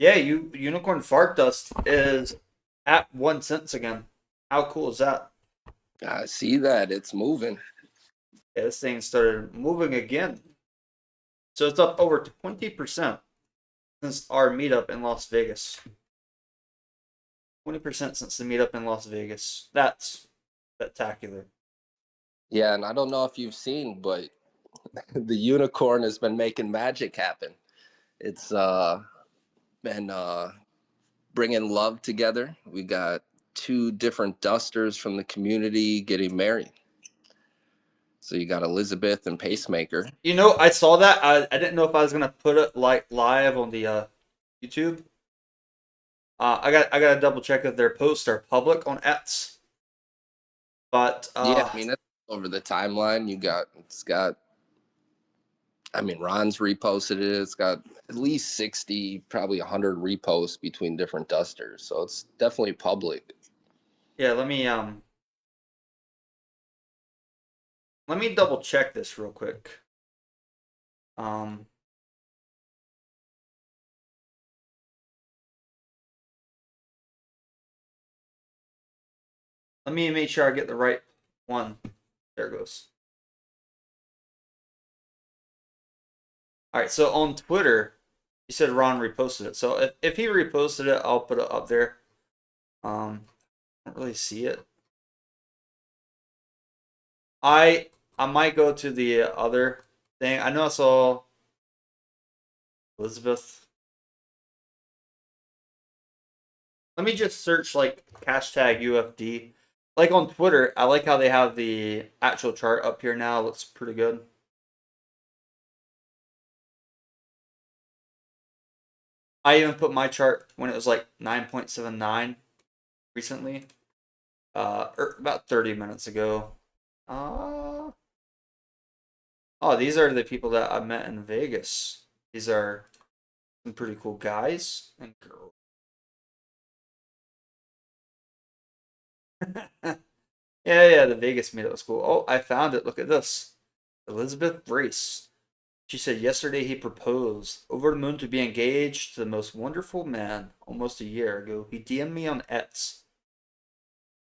Yeah, Unicorn Fart Dust is at 1 cent again. How cool is that? I see that it's moving. Yeah, this thing started moving again. So it's up over 20% since our meetup in Las Vegas. 20% since the meetup in Las Vegas. That's spectacular. Yeah, and I don't know if you've seen, but the unicorn has been making magic happen. It's been bringing love together. We got two different dusters from the community getting married. So you got Elizabeth and Pacemaker. I saw that. I didn't know if I was gonna put it like live on the YouTube. I gotta double check if their posts are public on X. But Yeah, I mean that's over the timeline. It's got. I mean, Ron's reposted it. It's got at least 60, probably 100 reposts between different dusters. So it's definitely public. yeah, let me double check this real quick. Um, Let me make sure I get the right one. There it goes. All right, so on Twitter, you said Ron reposted it. So if he reposted it, I'll put it up there. I don't really see it. I I might go to the other thing. I know I saw Elizabeth. Let me just search like hashtag UFD. Like on Twitter, I like how they have the actual chart up here now. It looks pretty good. I even put my chart when it was like 9.79 recently. About 30 minutes ago. Uh, oh, these are the people that I met in Vegas. These are some pretty cool guys and girls. Yeah, the Vegas meetup was cool. Oh, I found it. Look at this. Elizabeth Brace. She said yesterday he proposed over the moon to be engaged to the most wonderful man almost a year ago. He DM'd me on X.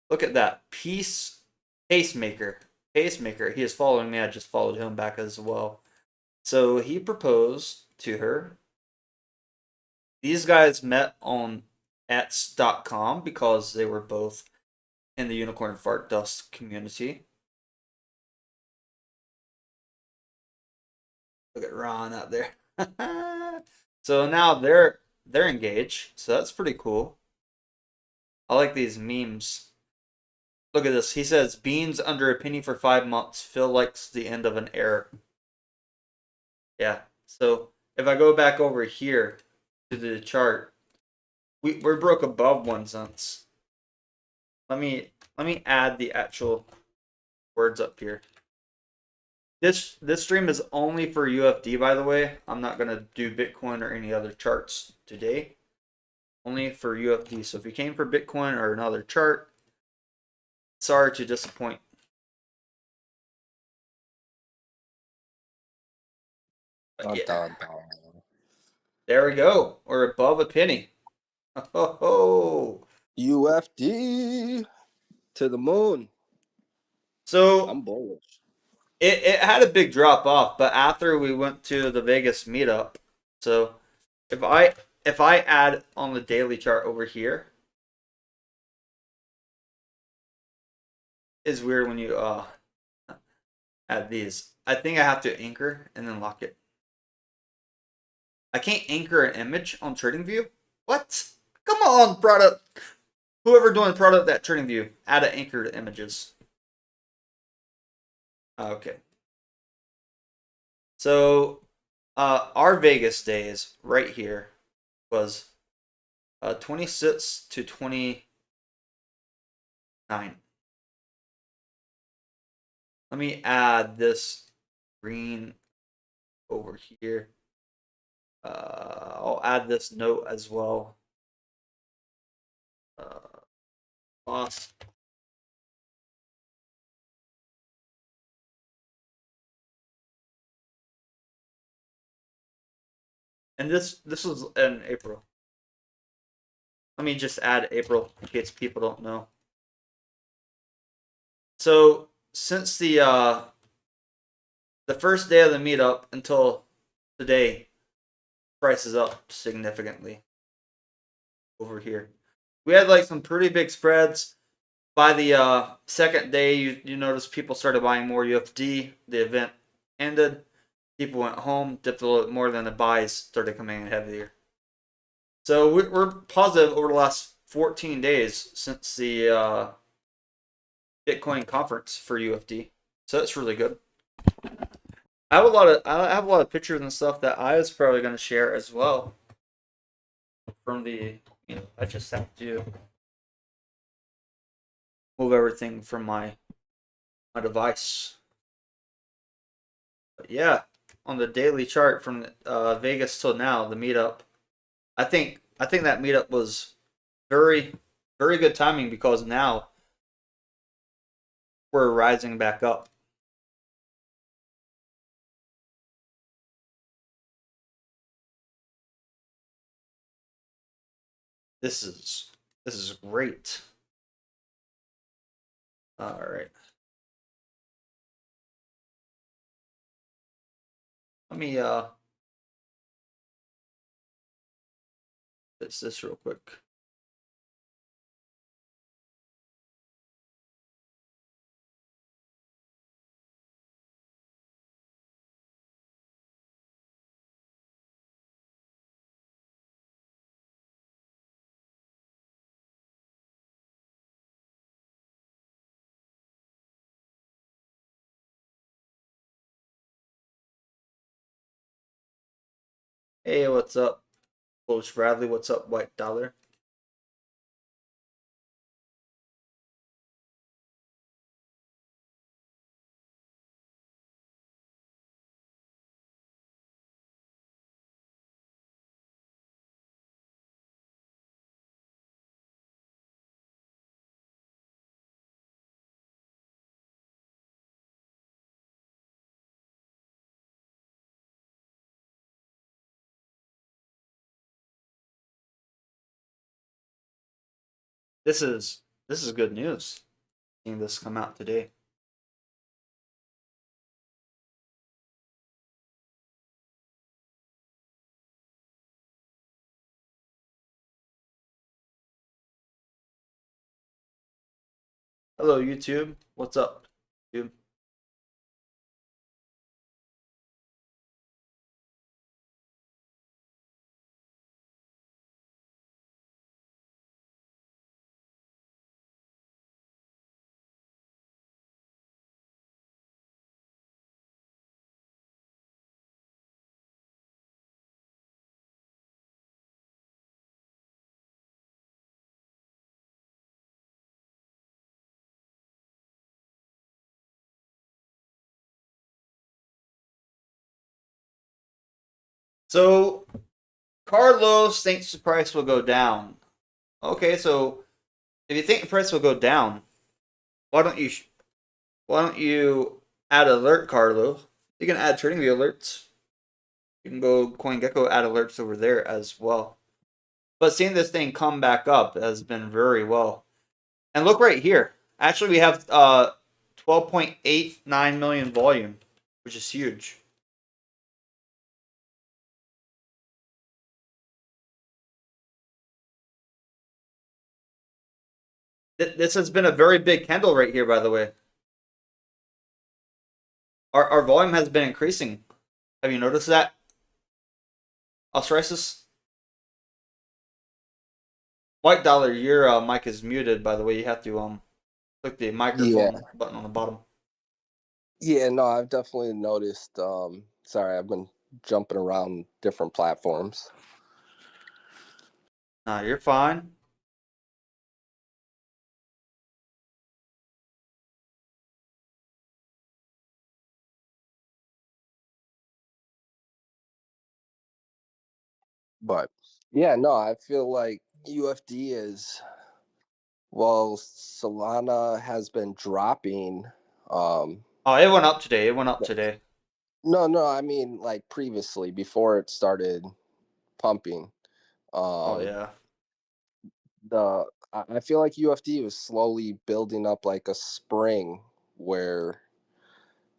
Look at that. Pacemaker. Pacemaker. He is following me. I just followed him back as well. So he proposed to her. These guys met on X.com because they were both in the Unicorn Fart Dust community. Look at Ron out there. So now they're engaged. So that's pretty cool. I like these memes. Look at this. He says beans under a penny for 5 months. Phil likes the end of an era. Yeah. So if I go back over here to the chart, we're broke above 1 cent. Let me add the actual words up here. This stream is only for UFD, by the way. I'm not gonna do Bitcoin or any other charts today. Only for UFD. So if you came for Bitcoin or another chart, sorry to disappoint. But Dun, yeah, dun, dun. there we go. We're above a penny. Oh, UFD to the moon. so I'm bullish. it had a big drop off, but after we went to the Vegas meetup, so if I if I add on the daily chart over here, is weird when you add these. I think I have to anchor and then lock it. I can't anchor an image on TradingView. What? Come on, product. Whoever doing product that TradingView, add an anchor to images. Okay. So our Vegas days right here was 26 to 29. Let me add this green over here. I'll add this note as well. Boss. And this was in April. Let me just add April in case people don't know. So since the first day of the meetup until today, price is up significantly over here. We had like some pretty big spreads. By the second day, you notice people started buying more UFD. The event ended. People went home, dipped a little bit more, than the buys started coming in heavier. So we're positive over the last 14 days since the Bitcoin conference for UFD. So that's really good. I have a lot of pictures and stuff that I was probably going to share as well from the I just have to move everything from my device. But yeah, on the daily chart from Vegas till now, the meetup. I think that meetup was very very good timing because now we're rising back up. This is great. All right, let me fix this real quick. Hey, what's up, Coach Bradley? What's up, White Dollar? This is good news. Seeing this come out today. Hello, YouTube. What's up, YouTube? So Carlos thinks the price will go down. Okay, so if you think the price will go down, why don't you why don't you add alert, Carlo? You can add trading view alerts. You can go CoinGecko add alerts over there as well. But seeing this thing come back up has been very well. And look right here. Actually, we have 12.89 million volume, which is huge. This has been a very big candle right here, by the way. Our volume has been increasing. Have you noticed that, Osrisis? White Dollar, your mic is muted, by the way. You have to click the Yeah, microphone button on the bottom. yeah, no, I've definitely noticed. Sorry, I've been jumping around different platforms, Nah, you're fine. but yeah, no, I feel like UFD is well, Solana has been dropping. Um, Oh, it went up today. It went up today. no, I mean like previously before it started pumping. Oh Um, yeah. I feel like UFD was slowly building up like a spring where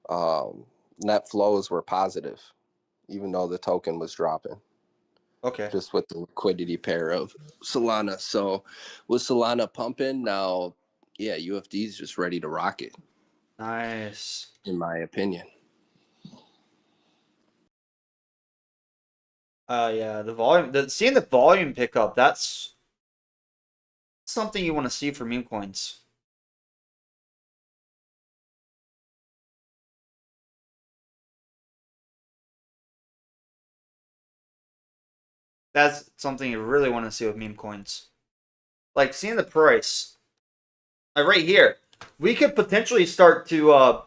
um, net flows were positive, even though the token was dropping, Okay. just with the liquidity pair of Solana. So with Solana pumping now, yeah, UFD is just ready to rock it, Nice. in my opinion. Yeah, the volume, seeing the volume pick up, that's something you want to see for meme coins. That's something you really want to see with meme coins. Like seeing the price, like right here, we could potentially start to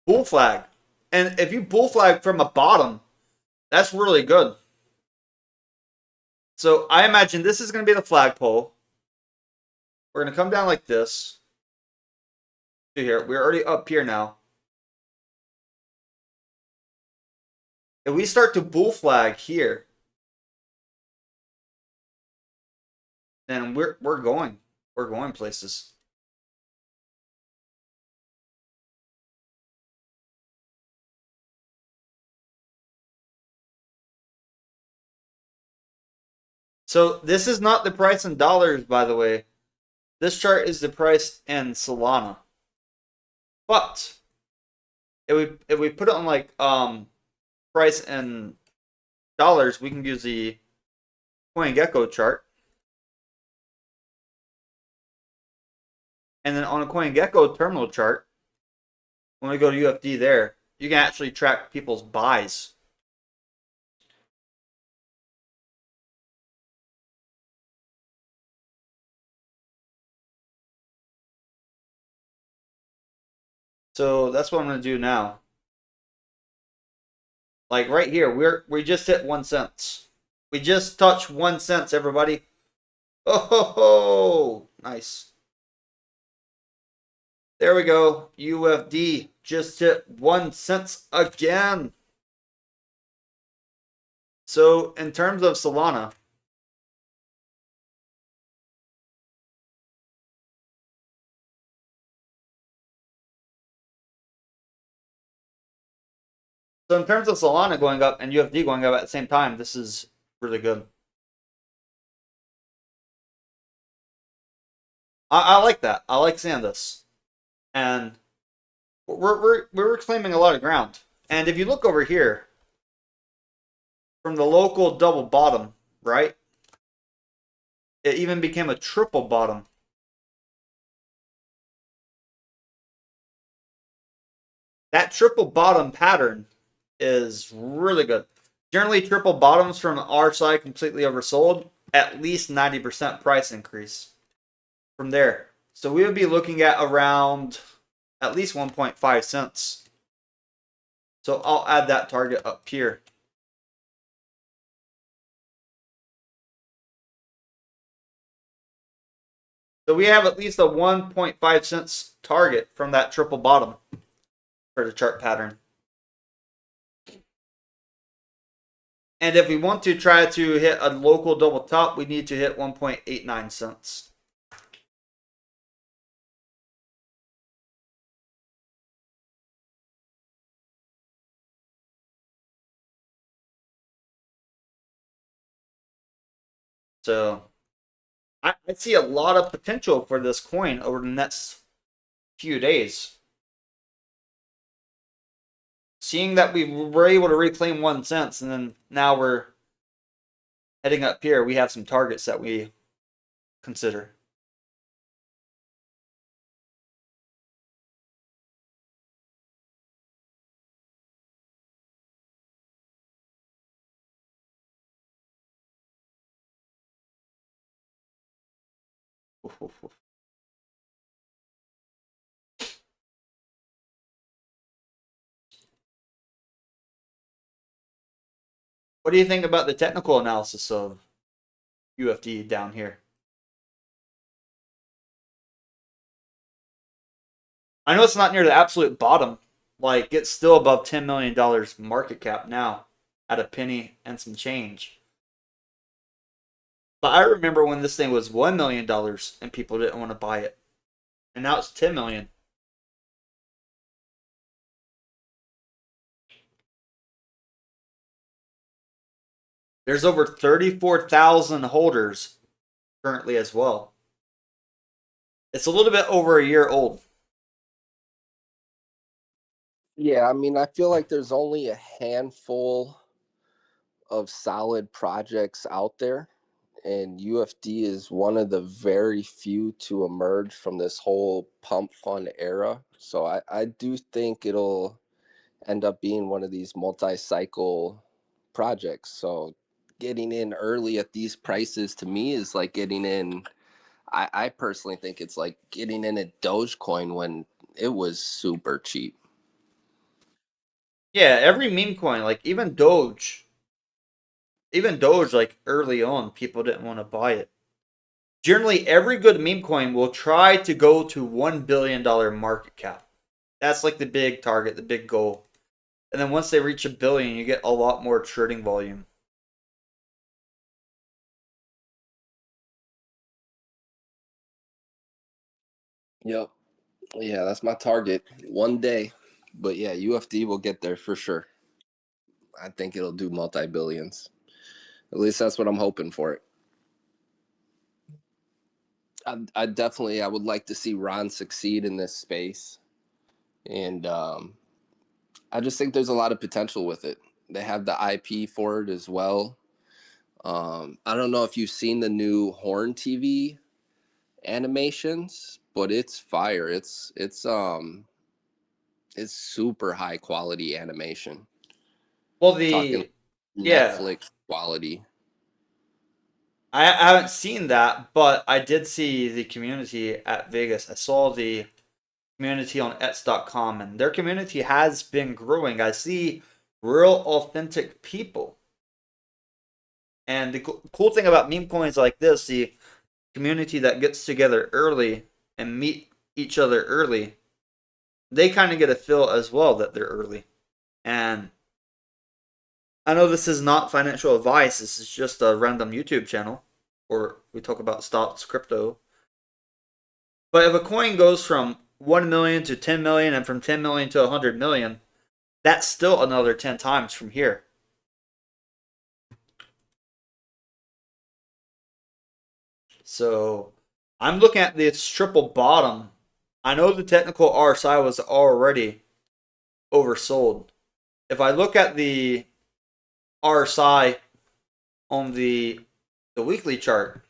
bull flag, and if you bull flag from a bottom, that's really good. So I imagine this is going to be the flagpole. We're going to come down like this to here. We're already up here now. If we start to bull flag here, then we're going. We're going places. So this is not the price in dollars, by the way. This chart is the price in Solana. But if we put it on like price in dollars, we can use the CoinGecko chart. And then on a CoinGecko terminal chart, when we go to UFD there, you can actually track people's buys. So that's what I'm going to do now. Like right here, we just hit 1 cent. We just touched 1 cent, everybody. Oh ho ho! Nice. There we go. UFD just hit 1 cent again. So in terms of Solana, so in terms of Solana going up and UFD going up at the same time, this is really good. I like that. I like seeing this, and we're reclaiming a lot of ground. And if you look over here from the local double bottom, right? It even became a triple bottom. That triple bottom pattern is really good. Generally, triple bottoms from our side completely oversold, at least 90% price increase from there. So we would be looking at around at least 1.5 cents. So I'll add that target up here. So we have at least a 1.5 cents target from that triple bottom for the chart pattern. And if we want to try to hit a local double top, we need to hit 1.89 cents. So I see a lot of potential for this coin over the next few days. Seeing that we were able to reclaim 1 cent, and then now we're heading up here, we have some targets that we consider. What do you think about the technical analysis of UFD down here? I know it's not near the absolute bottom. Like, it's still above $10 million market cap now at a penny and some change. But I remember when this thing was $1 million and people didn't want to buy it, and now it's 10 million. There's over 34,000 holders currently as well. It's a little bit over a year old. Yeah, I mean, I feel like there's only a handful of solid projects out there, and UFD is one of the very few to emerge from this whole pump fund era. So I do think it'll end up being one of these multi-cycle projects. So getting in early at these prices to me is like getting in. I personally think it's like getting in at Dogecoin when it was super cheap. Yeah, every meme coin, like even Doge, like early on, people didn't want to buy it. Generally, every good meme coin will try to go to $1 billion market cap. That's like the big target, the big goal. And then once they reach a billion, you get a lot more trading volume. Yep. Yeah, that's my target one day. But yeah, UFD will get there for sure. I think it'll do multi billions. At least that's what I'm hoping for it. I definitely I would like to see Ron succeed in this space, and I just think there's a lot of potential with it. They have the IP for it as well. I don't know if you've seen the new Horn TV animations, but it's fire. It's super high quality animation. Well, Talking yeah, Netflix quality. I haven't seen that, but I did see the community at Vegas. I saw the community on Ets.com, and their community has been growing. I see real authentic people. And the cool thing about meme coins like this, the community that gets together early and meet each other early, they kind of get a feel as well that they're early. And I know this is not financial advice, this is just a random YouTube channel where we talk about stocks, crypto. But if a coin goes from 1 million to 10 million and from 10 million to 100 million, that's still another 10 times from here. So I'm looking at this triple bottom. I know the technical RSI was already oversold. If I look at the RSI on the weekly chart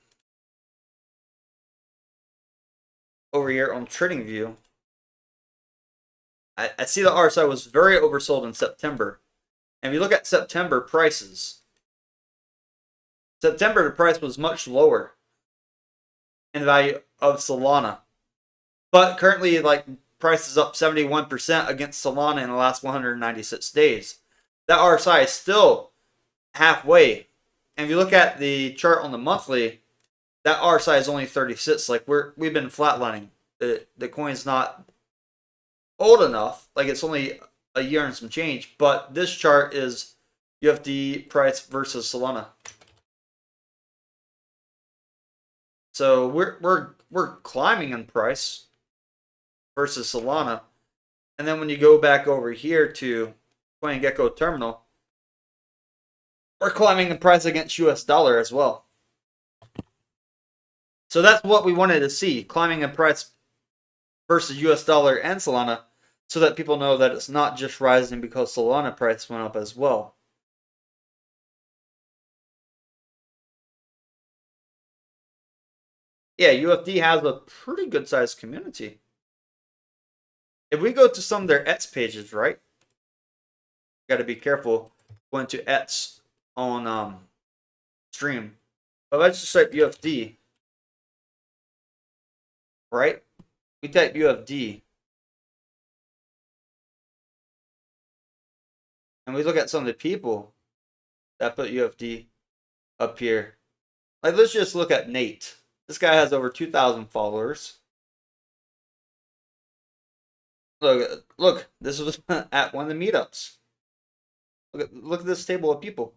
over here on TradingView, I see the RSI was very oversold in September. And if you look at September prices, September the price was much lower in the value of Solana. But currently, like, price is up 71% against Solana in the last 196 days. That RSI is still halfway. And if you look at the chart on the monthly, that RSI is only 36. Like, we've been flatlining. The coin's not old enough. Like, it's only a year and some change. But this chart is UFD price versus Solana. So we're climbing in price versus Solana. And then when you go back over here to CoinGecko Terminal, we're climbing the price against US dollar as well. So that's what we wanted to see, climbing in price versus US dollar and Solana, so that people know that it's not just rising because Solana price went up as well. Yeah, UFD has a pretty good sized community. If we go to some of their Ets pages, right? Got to be careful going to Ets on stream. But let's just type UFD, right? We type UFD, and we look at some of the people that put UFD up here. Like, let's just look at Nate. This guy has over 2,000 followers. Look, this was at one of the meetups. Look at this table of people.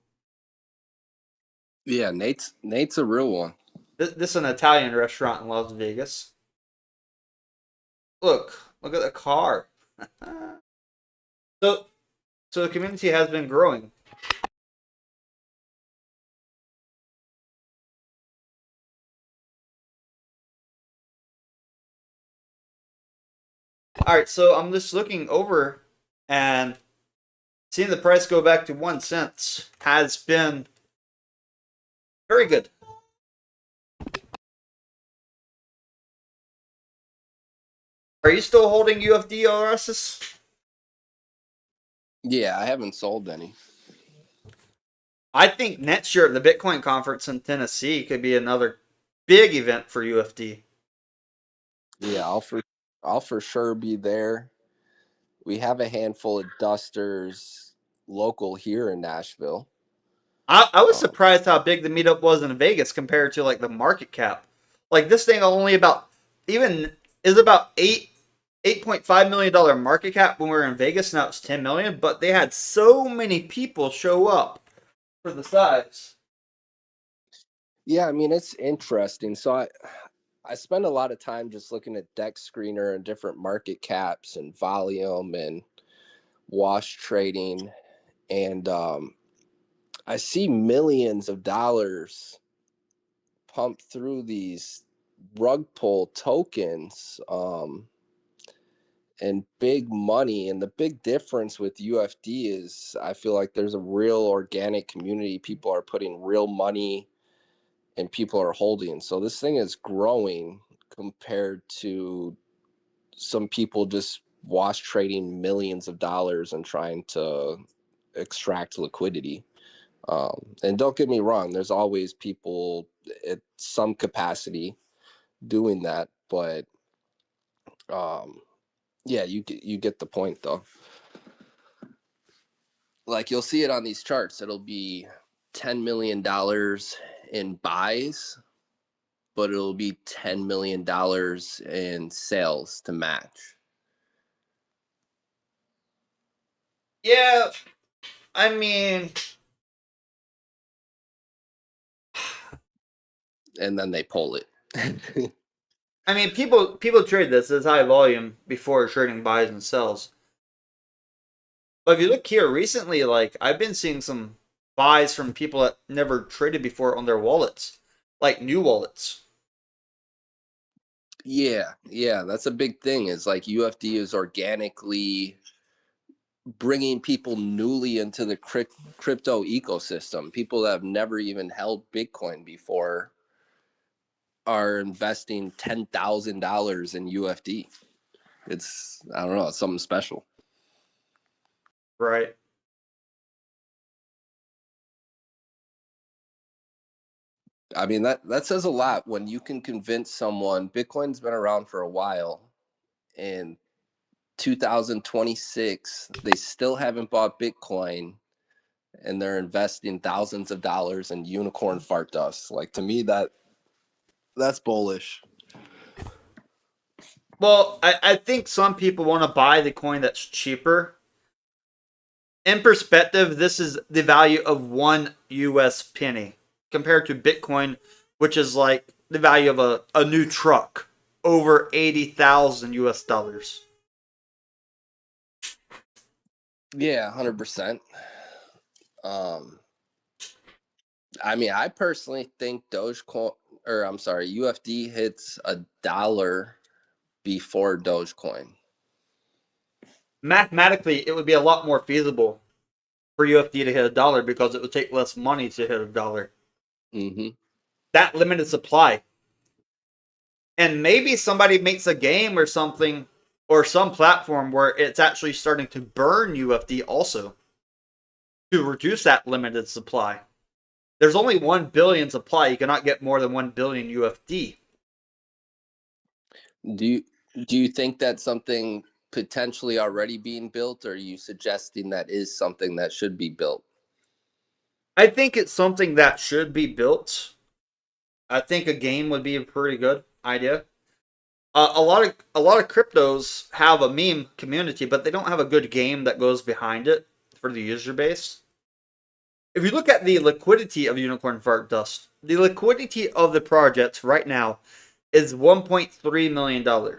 Yeah, Nate's a real one. This is an Italian restaurant in Las Vegas. Look at the car. so, so the community has been growing. All right, so I'm just looking over and seeing the price go back to 1 cent has been very good. Are you still holding UFD ORSs? Yeah, I haven't sold any. I think next year at the Bitcoin conference in Tennessee could be another big event for UFD. Yeah, I'll for sure be there. We have a handful of dusters local here in Nashville. I was Um, surprised how big the meetup was in Vegas compared to like the market cap. Like this thing only about even is about $8.5 million market cap when we were in Vegas. Now it's 10 million, but they had so many people show up for the size. yeah, I mean it's interesting. So I spend a lot of time just looking at deck screener and different market caps and volume and wash trading, and I see millions of dollars pumped through these rug pull tokens, and big money. And the big difference with UFD is I feel like there's a real organic community. People are putting real money and people are holding. So this thing is growing compared to some people just wash trading millions of dollars and trying to extract liquidity. And don't get me wrong, there's always people at some capacity doing that, but um, yeah, you get the point though. Like you'll see it on these charts. It'll be $10 million in buys, but it'll be $10 million in sales to match, Yeah, I mean, and then they pull it. people trade this as high volume before trading buys and sells. But if you look here recently, like I've been seeing some buys from people that never traded before on their wallets, like new wallets. Yeah, that's a big thing. Is like UFD is organically bringing people newly into the crypto ecosystem. People that have never even held Bitcoin before are investing $10,000 in UFD. It's, I don't know, it's something special. Right. I mean that says a lot when you can convince someone. Bitcoin's been around for a while, and 2026 they still haven't bought Bitcoin, and they're investing thousands of dollars in unicorn fart dust. Like to me that's bullish. Well, I think some people want to buy the coin that's cheaper. In perspective, this is the value of one US penny compared to Bitcoin, which is like the value of a new truck, over 80,000 US dollars. Yeah, 100%. Um, I mean, I personally think Dogecoin, or I'm sorry, UFD hits $1 before Dogecoin. Mathematically, it would be a lot more feasible for UFD to hit $1 because it would take less money to hit $1. Mm-hmm. That limited supply. And maybe somebody makes a game or something or some platform where it's actually starting to burn UFD also to reduce that limited supply. There's only 1 billion supply. You cannot get more than 1 billion UFD. Do you do you think that's something potentially already being built, or are you suggesting that is something that should be built? I think it's something that should be built. I think a game would be a pretty good idea. A lot of cryptos have a meme community, but they don't have a good game that goes behind it for the user base. if you look at the liquidity of Unicorn Fart Dust, the liquidity of the project right now is $1.3 million.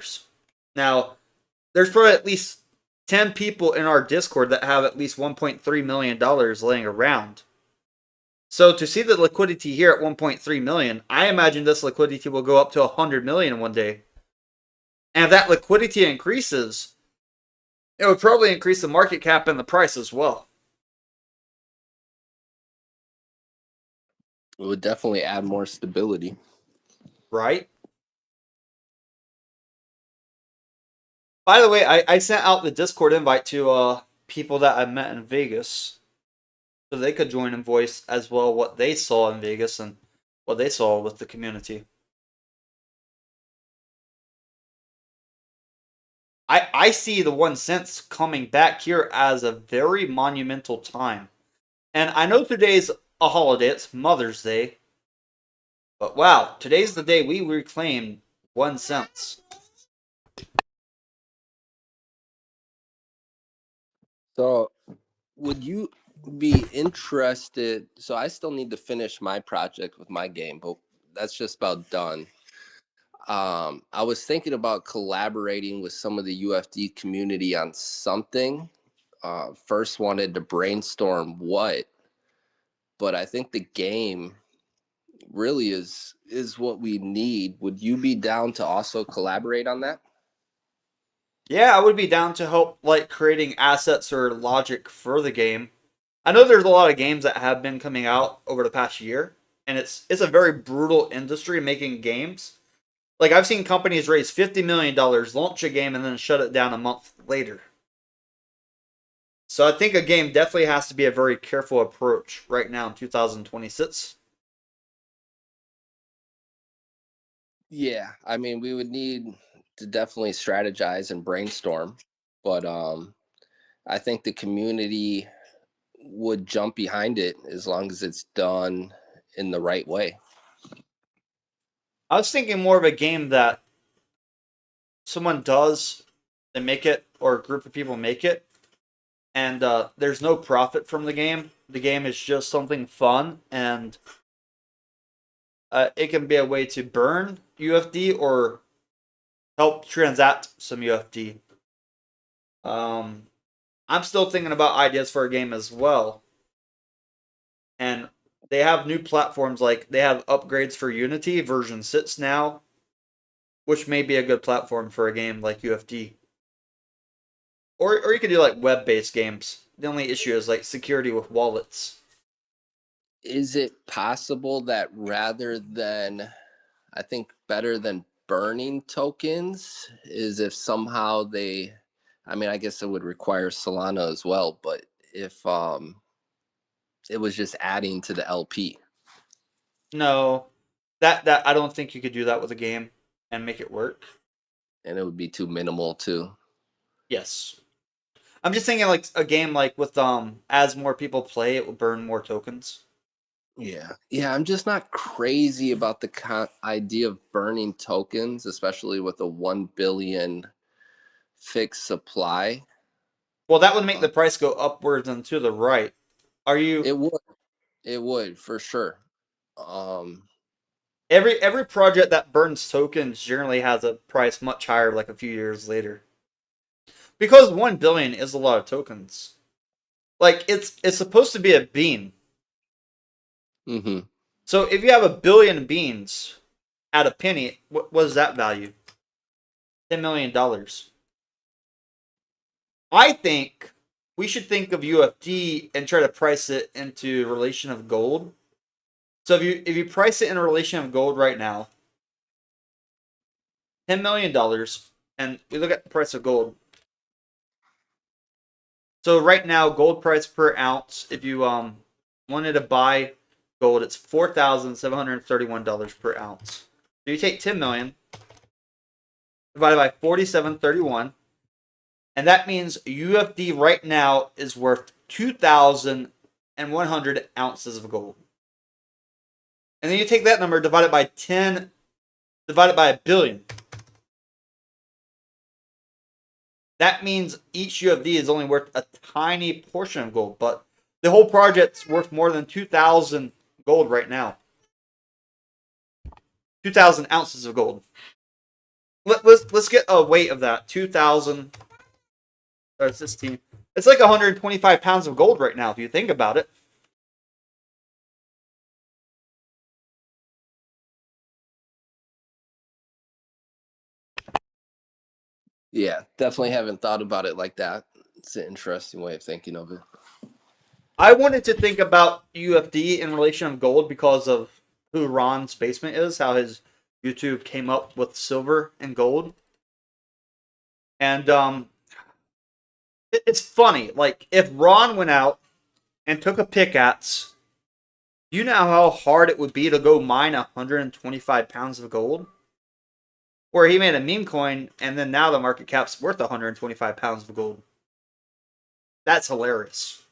Now, there's probably at least 10 people in our Discord that have at least $1.3 million laying around. So to see the liquidity here at 1.3 million, I imagine this liquidity will go up to 100 million one day. And if that liquidity increases, it would probably increase the market cap and the price as well. It would definitely add more stability. Right? By the way, I sent out the Discord invite to people that I met in Vegas so they could join and voice as well what they saw in Vegas and what they saw with the community. I see the 1 cent coming back here as a very monumental time. And I know today's a holiday, it's Mother's Day. But wow, today's the day we reclaim 1 cent. So, would you be interested? So, I still need to finish my project with my game, but that's just about done. I was thinking about collaborating with some of the UFD community on something. First, wanted to brainstorm what, but I think the game really is what we need. Would you be down to also collaborate on that? Yeah, I would be down to help like creating assets or logic for the game. I know there's a lot of games that have been coming out over the past year, and it's a very brutal industry making games. Like I've seen companies raise $50 million, launch a game, and then shut it down a month later. So I think a game definitely has to be a very careful approach right now in 2026. Yeah, I mean, we would need to definitely strategize and brainstorm, but I think the community would jump behind it as long as it's done in the right way. I was thinking more of a game that someone does, they make it, or a group of people make it, and there's no profit from the game. The game is just something fun, and it can be a way to burn UFD or help transact some UFD. Um, I'm still thinking about ideas for a game as well, and they have new platforms like they have upgrades for Unity version 6 now, which may be a good platform for a game like UFD. Or you could do like web-based games. The only issue is like security with wallets. Is it possible that rather than, I think better than burning tokens is if somehow they, I mean, I guess it would require Solana as well, but if it was just adding to the LP. No, that I don't think you could do that with a game and make it work. And it would be too minimal too. Yes, I'm just thinking like a game like with as more people play, it will burn more tokens. Yeah, I'm just not crazy about the idea of burning tokens, especially with a 1 billion fixed supply. Well, that would make Uh, the price go upwards and to the right. Are you it would, it would for sure. Um, every project that burns tokens generally has a price much higher like a few years later. Because 1 billion is a lot of tokens. Like it's supposed to be a bean. mhm. So if you have a billion beans at a penny, what is that value? $10 million. I think we should think of UFD and try to price it into relation of gold. So if you price it in a relation of gold right now, $10 million, and we look at the price of gold. So right now, gold price per ounce, if you wanted to buy gold, it's $4,731 per ounce. So you take 10 million divided by 47.31, and that means UFD right now is worth 2,100 ounces of gold. And then you take that number divided by 10, divided by a billion. That means each UFD is only worth a tiny portion of gold, but The whole project's worth more than 2,000 gold right now. 2,000 ounces of gold. Let's get a weight of that. 2,000 or 16. It's like 125 pounds of gold right now if you think about it. Yeah, definitely haven't thought about it like that. It's an interesting way of thinking of it. I wanted to think about UFD in relation to gold because of who Ron's basement is, how his YouTube came up with silver and gold. And it's funny. Like, if Ron went out and took a pickaxe, you know how hard it would be to go mine 125 pounds of gold? Or he made a meme coin, and then now the market cap's worth 125 pounds of gold. That's hilarious.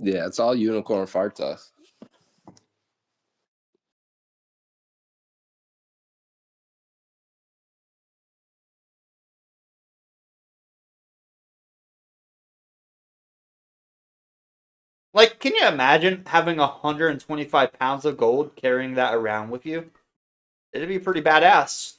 Yeah, it's all unicorn fart dust. Like, can you imagine having 125 pounds of gold carrying that around with you? It'd be pretty badass.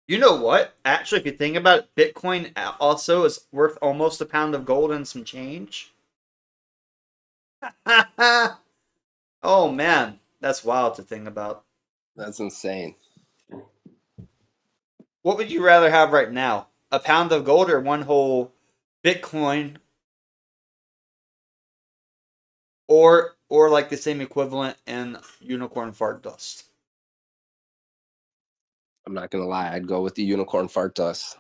You know what? Actually, if you think about it, Bitcoin also is worth almost a pound of gold and some change. Oh man, that's wild to think about. That's insane. What would you rather have right now? A pound of gold or one whole Bitcoin, or like the same equivalent in unicorn fart dust? I'm not gonna lie, I'd go with the unicorn fart dust.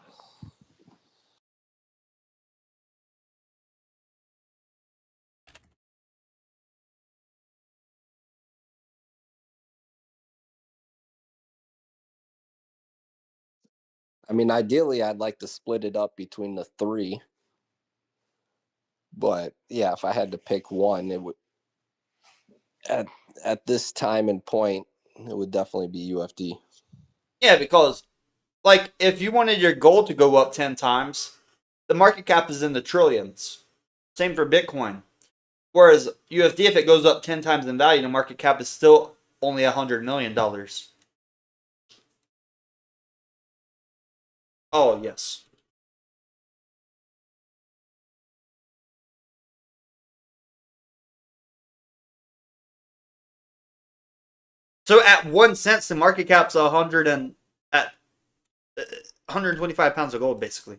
I mean, ideally, I'd like to split it up between the three, but yeah, if I had to pick one, it would at at this time and point, it would definitely be UFD. Yeah, because like if you wanted your gold to go up 10 times, the market cap is in the trillions. Same for Bitcoin. Whereas UFD, if it goes up 10 times in value, the market cap is still only $100 million. Oh, yes. So at 1 cent, the market cap's 100 and at 125 pounds of gold, basically.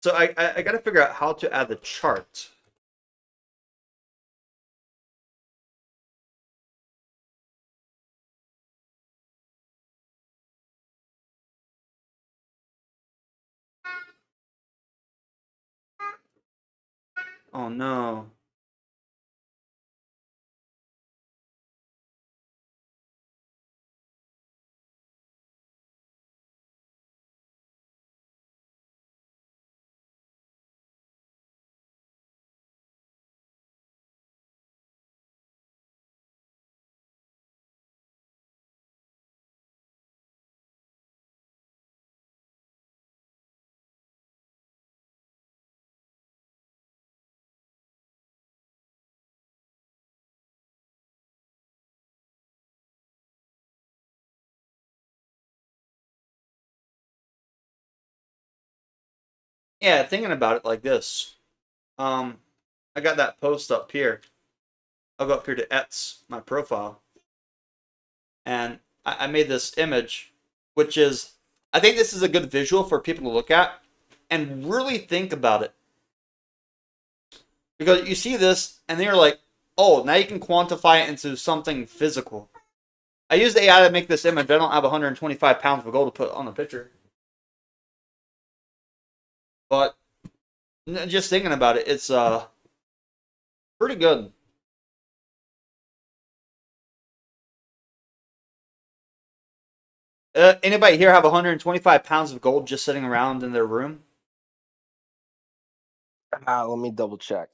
So I got to figure out how to add the chart. Oh no. Yeah, thinking about it like this. Um, I got that post up here. I'll go up here to Ets, my profile, and I made this image, which is, I think this is a good visual for people to look at and really think about it. Because you see this, and then you're like, oh, now you can quantify it into something physical. I used AI to make this image. I don't have 125 pounds of gold to put on the picture. But just thinking about it, it's pretty good. Anybody here have 125 pounds of gold just sitting around in their room? Let me double check.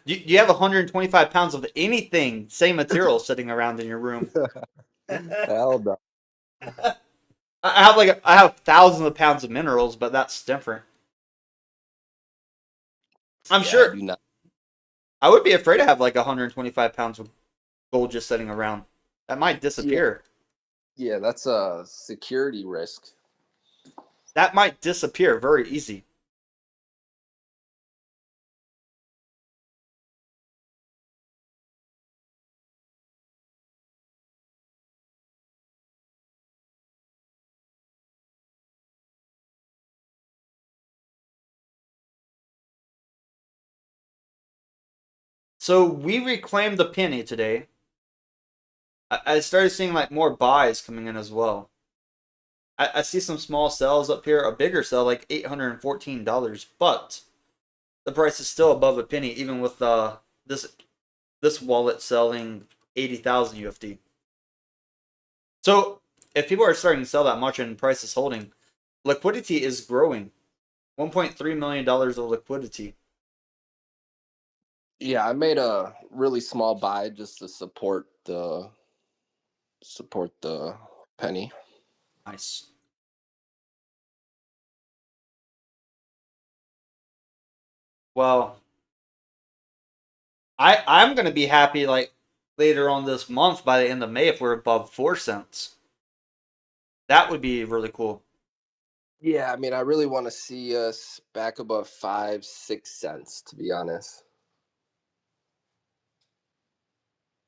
Do you have 125 pounds of anything, same material, sitting around in your room? Hell no. I have thousands of pounds of minerals, but that's different. I'm Yeah, I sure do not. I would be afraid to have like 125 pounds of gold just sitting around. That might Yeah, disappear. yeah, that's a security risk. That might disappear very easy. So we reclaimed the penny today. I started seeing like more buys coming in as well. I see some small sells up here, a bigger sell like $814, but the price is still above a penny, even with this this wallet selling 80,000 UFD. So if people are starting to sell that much and price is holding, liquidity is growing. $1.3 million of liquidity. Yeah, I made a really small buy just to support the penny. Nice. Well, I'm gonna be happy like later on this month by the end of May if we're above 4 cents. That would be really cool. Yeah, I mean, I really want to see us back above 5, 6 cents, to be honest.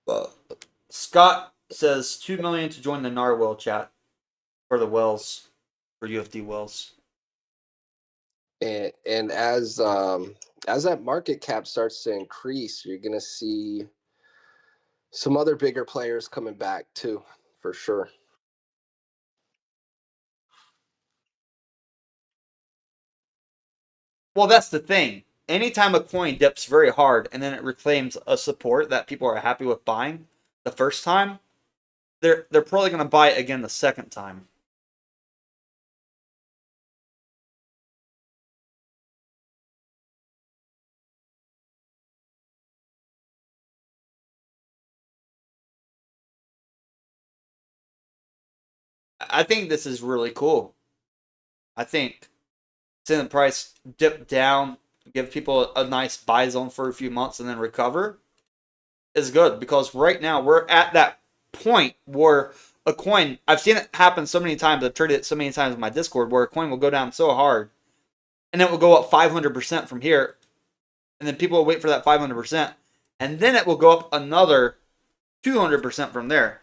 Well, Scott says 2 million to join the Narwhal chat for the wells for UFD wells. And as that market cap starts to increase, you're gonna see some other bigger players coming back too, for sure. Well, that's the thing. Anytime a coin dips very hard and then it reclaims a support that people are happy with buying the first time, they're probably going to buy it again the second time. I think this is really cool. I think seeing the price dip down, give people a nice buy zone for a few months and then recover is good because right now we're at that point where a coin, I've seen it happen so many times, I've traded it so many times in my Discord where a coin will go down so hard and it will go up 500% from here, and then people will wait for that 500%, and then it will go up another 200% from there.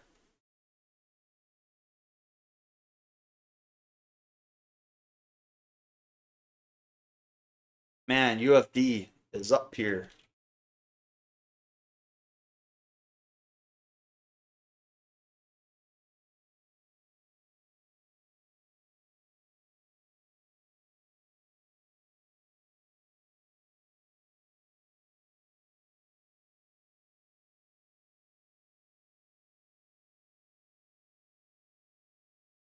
Man, UFD is up here.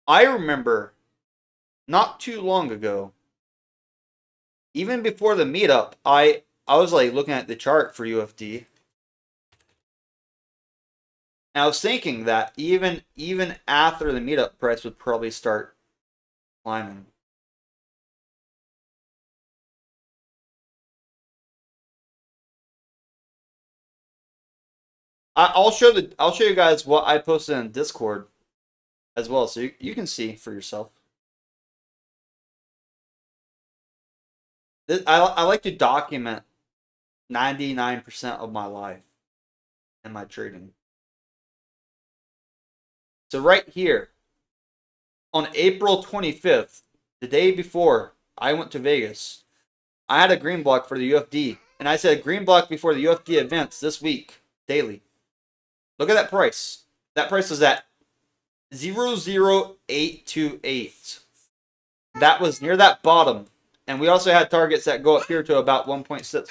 I remember not too long ago, even before the meetup, I was like looking at the chart for UFD, and I was thinking that even after the meetup, price would probably start climbing. I'll show you guys what I posted in Discord as well, so you can see for yourself. I like to document 99% of my life and my trading. So right here on April 25th, the day before I went to Vegas, I had a green block for the UFD. and I said green block before the UFD events this week, daily. Look at that price. That price is at 00828. That was near that bottom. And we also had targets that go up here to about 1.6.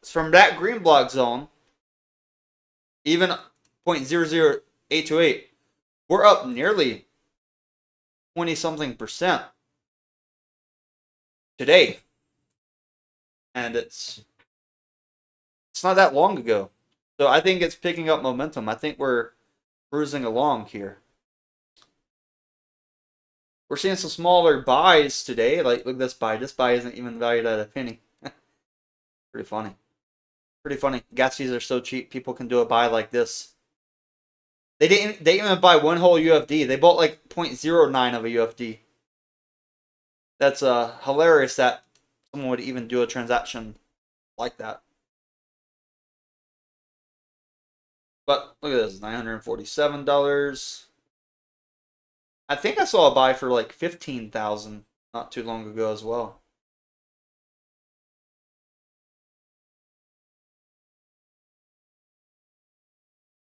From that green block zone, even 0.00828, we're up nearly 20 something percent today. And it's not that long ago. So I think it's picking up momentum. I think we're cruising along here. We're seeing some smaller buys today. Like, look at this buy. This buy isn't even valued at a penny. Pretty funny. Pretty funny. Gas fees are so cheap. People can do a buy like this. They didn't even buy one whole UFD. They bought like 0.09 of a UFD. That's hilarious that someone would even do a transaction like that. But look at this, $947. I think I saw a buy for like 15,000 not too long ago as well.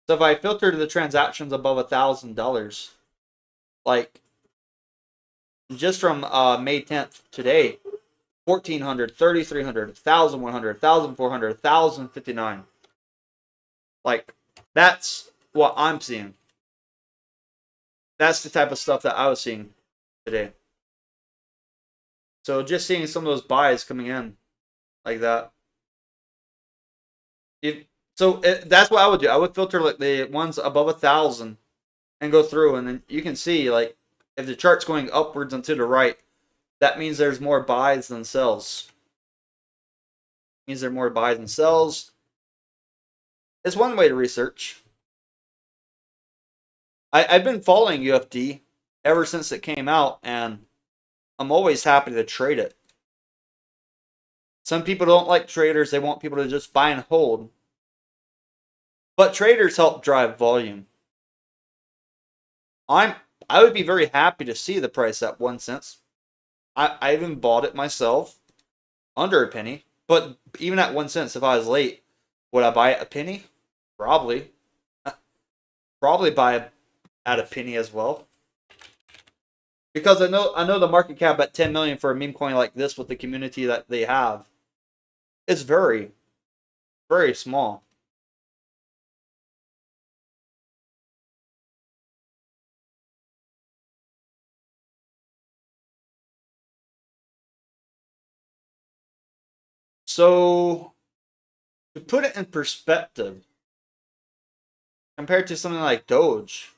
So if I filter the transactions above $1,000, like just from May 10th today, 1,400, 3,300, 1,100, 1,400, 1,059. Like, that's what I'm seeing. That's the type of stuff that I was seeing today. So just seeing some of those buys coming in like that. That's what I would do. I would filter like the ones above 1,000 and go through, and then you can see like if the chart's going upwards and to the right, that means there's more buys than sells. It means there are more buys than sells. It's one way to research. I've been following UFD ever since it came out, and I'm always happy to trade it. Some people don't like traders. They want people to just buy and hold. But traders help drive volume. I would be very happy to see the price at 1 cent. I even bought it myself under a penny. But even at 1 cent, if I was late, would I buy it a penny? Probably. Probably buy it at a penny as well. Because I know the market cap at 10 million for a meme coin like this with the community that they have is very, very small. So to put it in perspective, compared to something like Doge,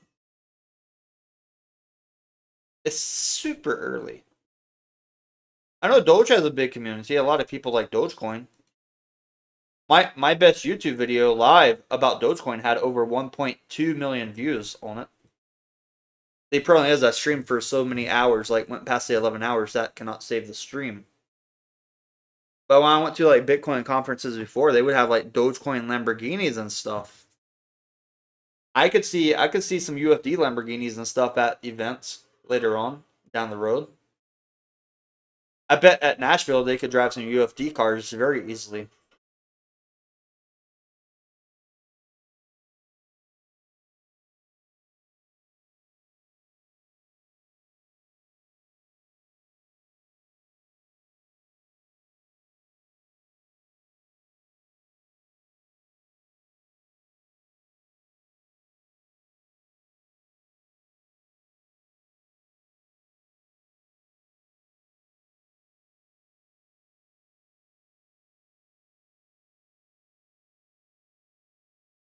it's super early. I know Doge has a big community. A lot of people like Dogecoin. My best YouTube video live about Dogecoin had over 1.2 million views on it. They probably has that stream for so many hours, like went past the 11 hours, that cannot save the stream. But when I went to like Bitcoin conferences before, they would have like Dogecoin Lamborghinis and stuff. I could see some UFD Lamborghinis and stuff at events later on down the road. I bet at Nashville they could drive some UFD cars very easily.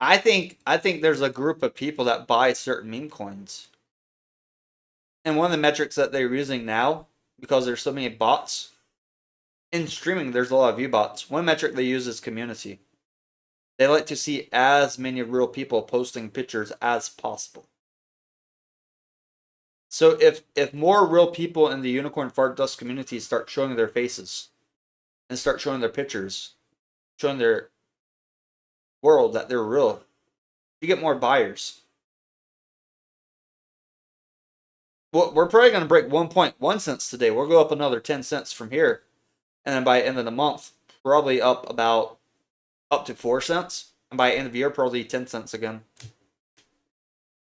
I think there's a group of people that buy certain meme coins. And one of the metrics that they're using now, because there's so many bots, in streaming there's a lot of view bots. One metric they use is community. They like to see as many real people posting pictures as possible. So if more real people in the Unicorn Fart Dust community start showing their faces and start showing their pictures, showing their world that they're real, you get more buyers. Well, we're probably going to break 1.1 cents today. We'll go up another 10 cents from here. And then by the end of the month, probably up to 4 cents. And by the end of the year, probably 10 cents again.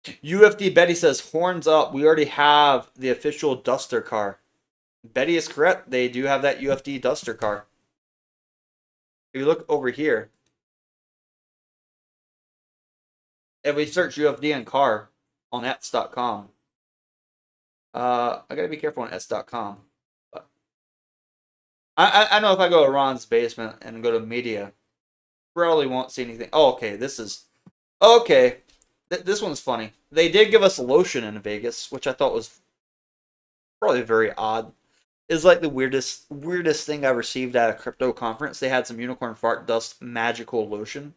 UFD Betty says, horns up. We already have the official Duster car. Betty is correct. They do have that UFD Duster car. If you look over here, if we search UFD and car on ets.com, I gotta be careful on ets.com. But I know if I go to Ron's basement and go to media, probably won't see anything. Oh, okay. This is okay. This one's funny. They did give us a lotion in Vegas, which I thought was probably very odd. Is like the weirdest thing I received at a crypto conference. They had some unicorn fart dust magical lotion.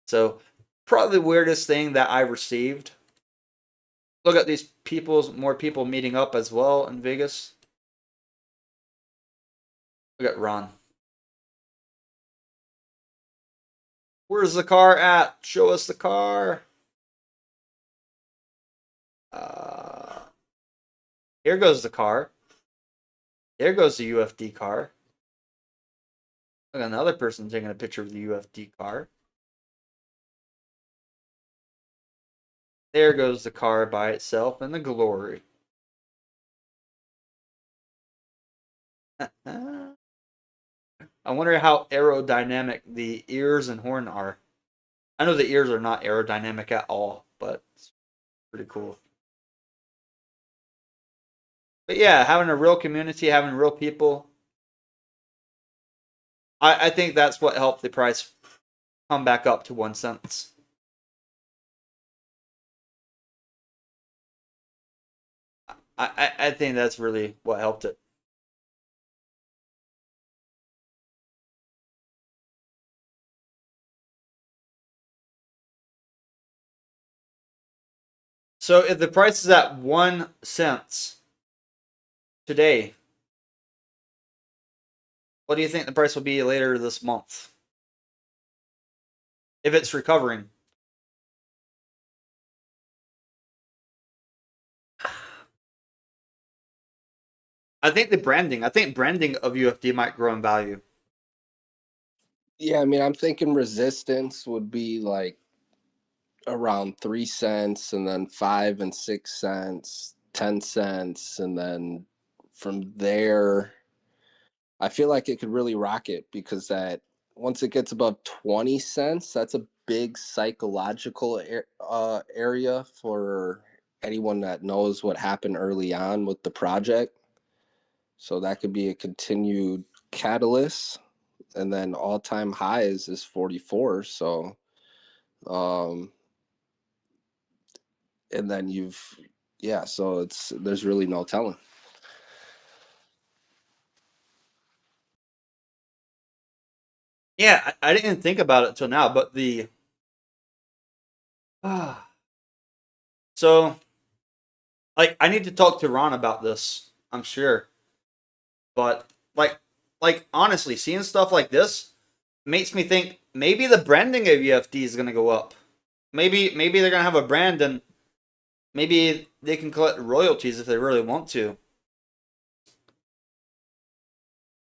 So probably the weirdest thing that I received. Look at these more people meeting up as well in Vegas. Look at Ron. Where's the car at? Show us the car. Here goes the car. There goes the UFD car. Look, another person taking a picture of the UFD car. There goes the car by itself in the glory. I wonder how aerodynamic the ears and horn are. I know the ears are not aerodynamic at all, but it's pretty cool. But yeah, having a real community, having real people, I think that's what helped the price come back up to 1 cent. I think that's really what helped it. So if the price is at 1 cent today, what do you think the price will be later this month? If it's recovering. I think branding of UFD might grow in value. Yeah, I mean, I'm thinking resistance would be like around 3 cents, and then 5 and 6 cents, 10 cents, and then from there, I feel like it could really rocket because that once it gets above 20 cents, that's a big psychological area for anyone that knows what happened early on with the project. So that could be a continued catalyst. And then all-time highs is 44. So, um, and then yeah. So there's really no telling. Yeah, I didn't think about it till now, but the so like I need to talk to Ron about this. I'm sure, but like honestly, seeing stuff like this makes me think maybe the branding of UFD is gonna go up. Maybe they're gonna have a brand and maybe they can collect royalties if they really want to.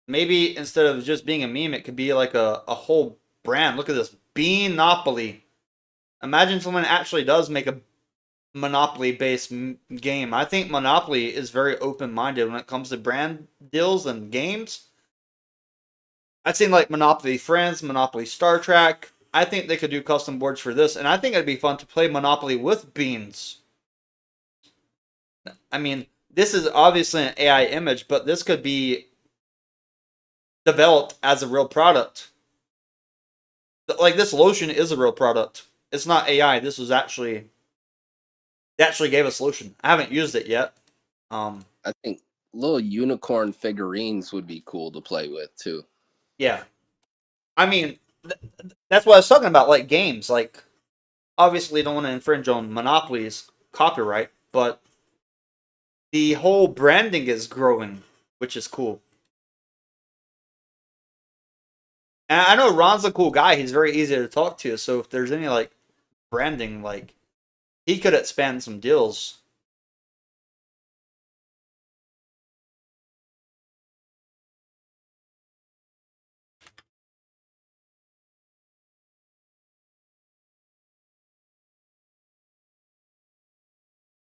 Maybe instead of just being a meme, it could be like a whole brand. Look at this Beanopoly. Imagine someone actually does make a Monopoly based game. I think Monopoly is very open minded when it comes to brand deals and games. I've seen like Monopoly Friends, Monopoly Star Trek. I think they could do custom boards for this, and I think it'd be fun to play Monopoly with beans. I mean, this is obviously an AI image, but this could be developed as a real product. Like this lotion is a real product. It's not AI. This was actually they actually gave us lotion. I haven't used it yet. I think little unicorn figurines would be cool to play with too. Yeah, I mean that's what I was talking about. Like games, like obviously don't want to infringe on Monopoly's copyright, but the whole branding is growing, which is cool. And I know Ron's a cool guy. He's very easy to talk to. So if there's any like branding, like he could expand some deals.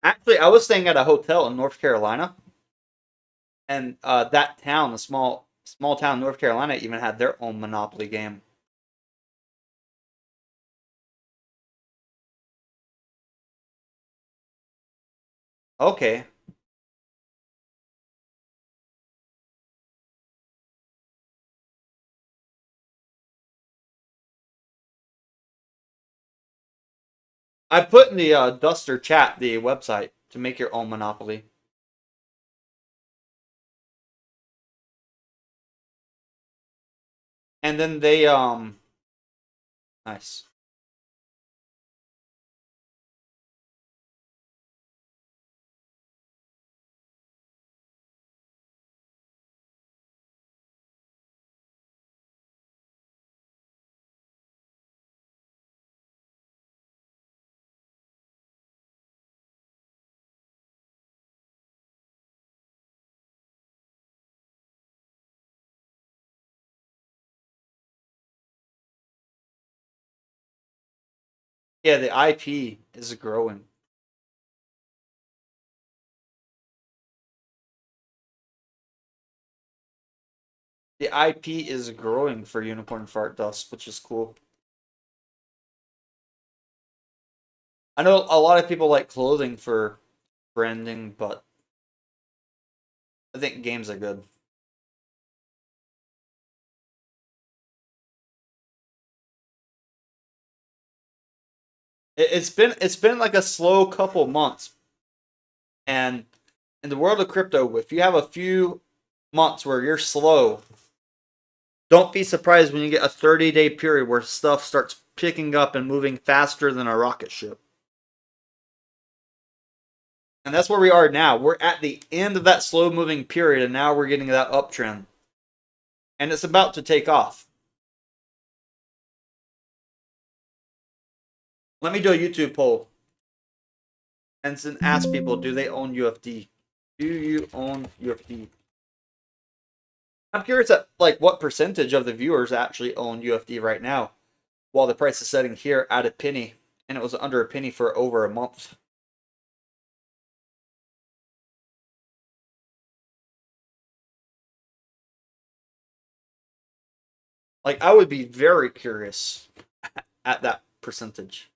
Actually, I was staying at a hotel in North Carolina, and that town, a small town in North Carolina, even had their own Monopoly game. Okay, I put in the Duster chat the website to make your own Monopoly, and then they nice. Yeah, the IP is growing. The IP is growing for Unicorn Fart Dust, which is cool. I know a lot of people like clothing for branding, but I think games are good. It's been like a slow couple months, and in the world of crypto, if you have a few months where you're slow, don't be surprised when you get a 30-day period where stuff starts picking up and moving faster than a rocket ship. And that's where we are now. We're at the end of that slow moving period, and now we're getting that uptrend. And it's about to take off. Let me do a YouTube poll and then ask people, do they own UFD? Do you own UFD? I'm curious at like what percentage of the viewers actually own UFD right now, while the price is setting here at a penny, and it was under a penny for over a month. Like I would be very curious at that percentage.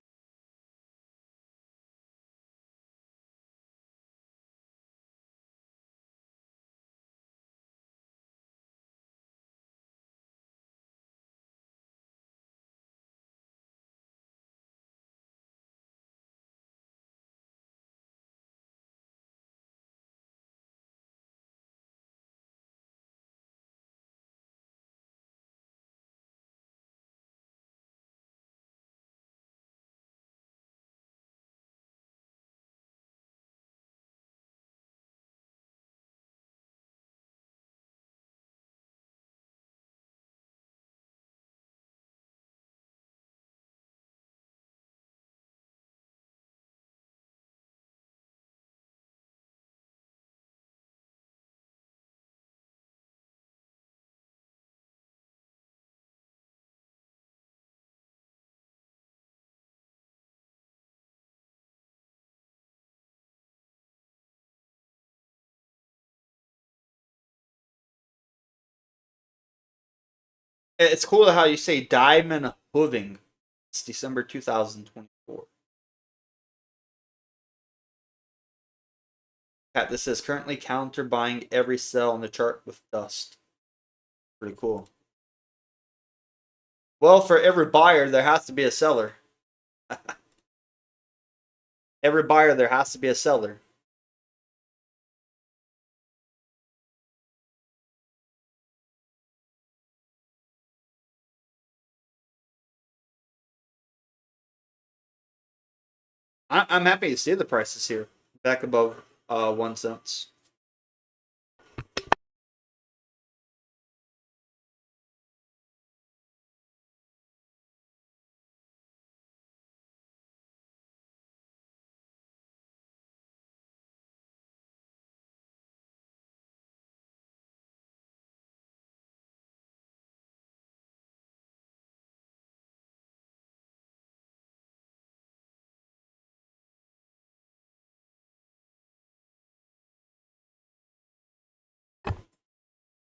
It's cool how you say diamond hooving. It's December 2024. Cat, this says currently counter buying every cell on the chart with dust. Pretty cool. Well, for every buyer, there has to be a seller. Every buyer, there has to be a seller. I'm happy to see the prices here back above 1 cent.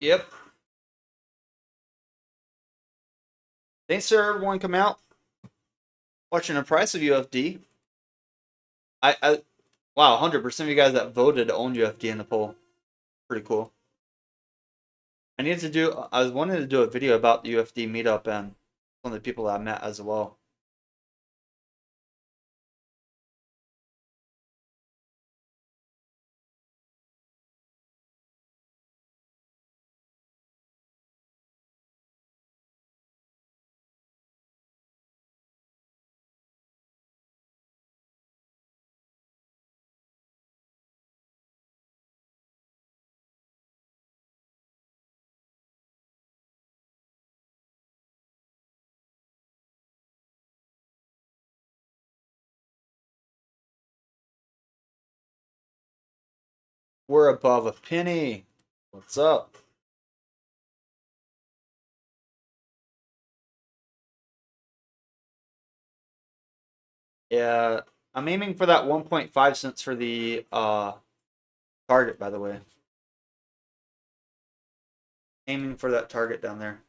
Yep. Thanks for everyone come out watching the price of UFD. I wow, 100% of you guys that voted own UFD in the poll. Pretty cool. I was wanting to do a video about the UFD meetup and some of the people I met as well. We're above a penny. What's up? Yeah, I'm aiming for that 1.5 cents for the target, by the way. Aiming for that target down there.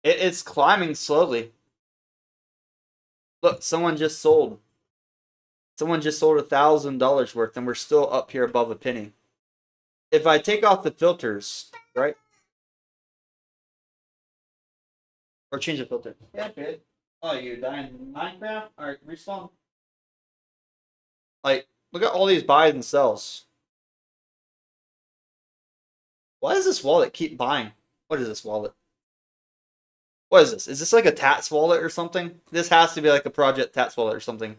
It's climbing slowly. Look, someone just sold. Someone just sold $1,000 worth, and we're still up here above a penny. If I take off the filters, right? Or change the filter. Yeah, good. Oh, you dying in Minecraft? Alright, respawn. Like, look at all these buys and sells. Why does this wallet keep buying? What is this wallet? What is this? Is this like a Tats wallet or something? This has to be like a Project Tats wallet or something.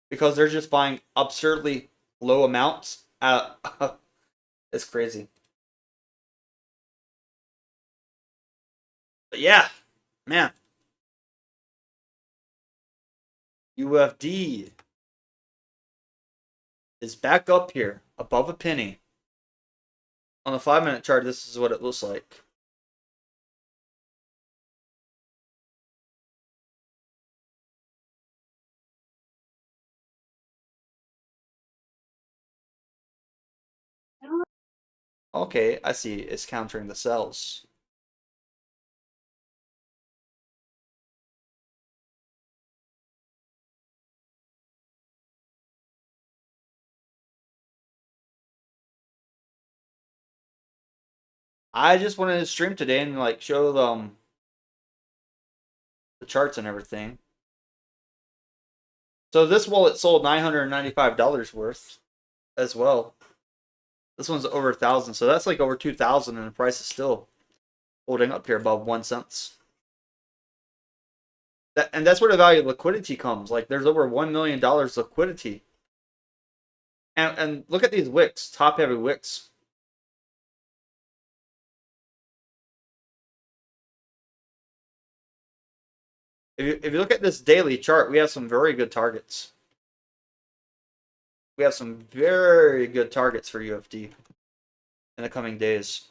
Because they're just buying absurdly low amounts. It's crazy. But yeah, man. UFD is back up here above a penny. On the 5-minute chart, this is what it looks like. Okay, I see. It's countering the sells. I just wanted to stream today and like show them the charts and everything. So this wallet sold $995 worth as well. This one's over 1,000, so that's like over 2,000, and the price is still holding up here above 1 cent. And that's where the value of liquidity comes. Like there's over $1 million liquidity. And look at these wicks, top heavy wicks. If you look at this daily chart, we have some very good targets. We have some very good targets for UFD in the coming days.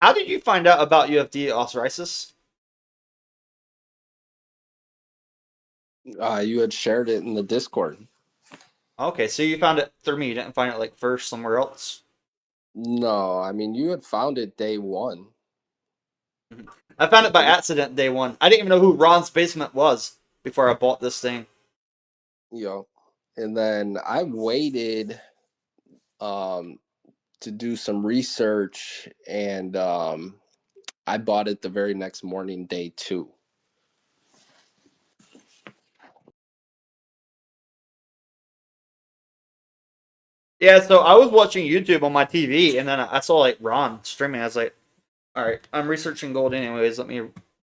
How did you find out about UFD, Osiris? You had shared it in the Discord. Okay, so you found it through me. You didn't find it like first somewhere else. No, I mean you had found it day one. I found it by accident day one. I didn't even know who Ron's Basement was before I bought this thing. And then I waited um to do some research, and I bought it the very next morning, day two. Yeah, so I was watching YouTube on my TV, and then I saw like Ron streaming. I was like, all right, I'm researching gold anyways. Let me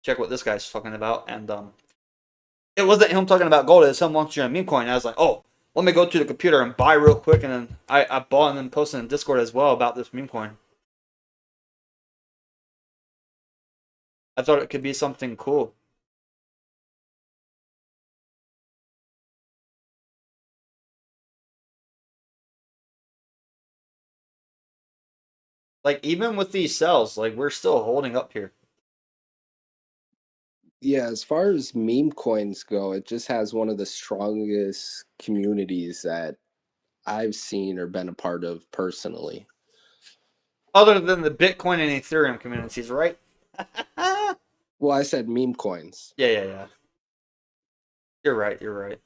check what this guy's talking about. And it wasn't him talking about gold. It was him launching a meme coin. I was like, oh, let me go to the computer and buy real quick. And then I bought and then posted in Discord as well about this meme coin. I thought it could be something cool. Like even with these cells, like we're still holding up here. Yeah, as far as meme coins go, it just has one of the strongest communities that I've seen or been a part of personally. Other than the Bitcoin and Ethereum communities, right? Yeah, Well, I said meme coins. yeah, yeah. You're right. You're right.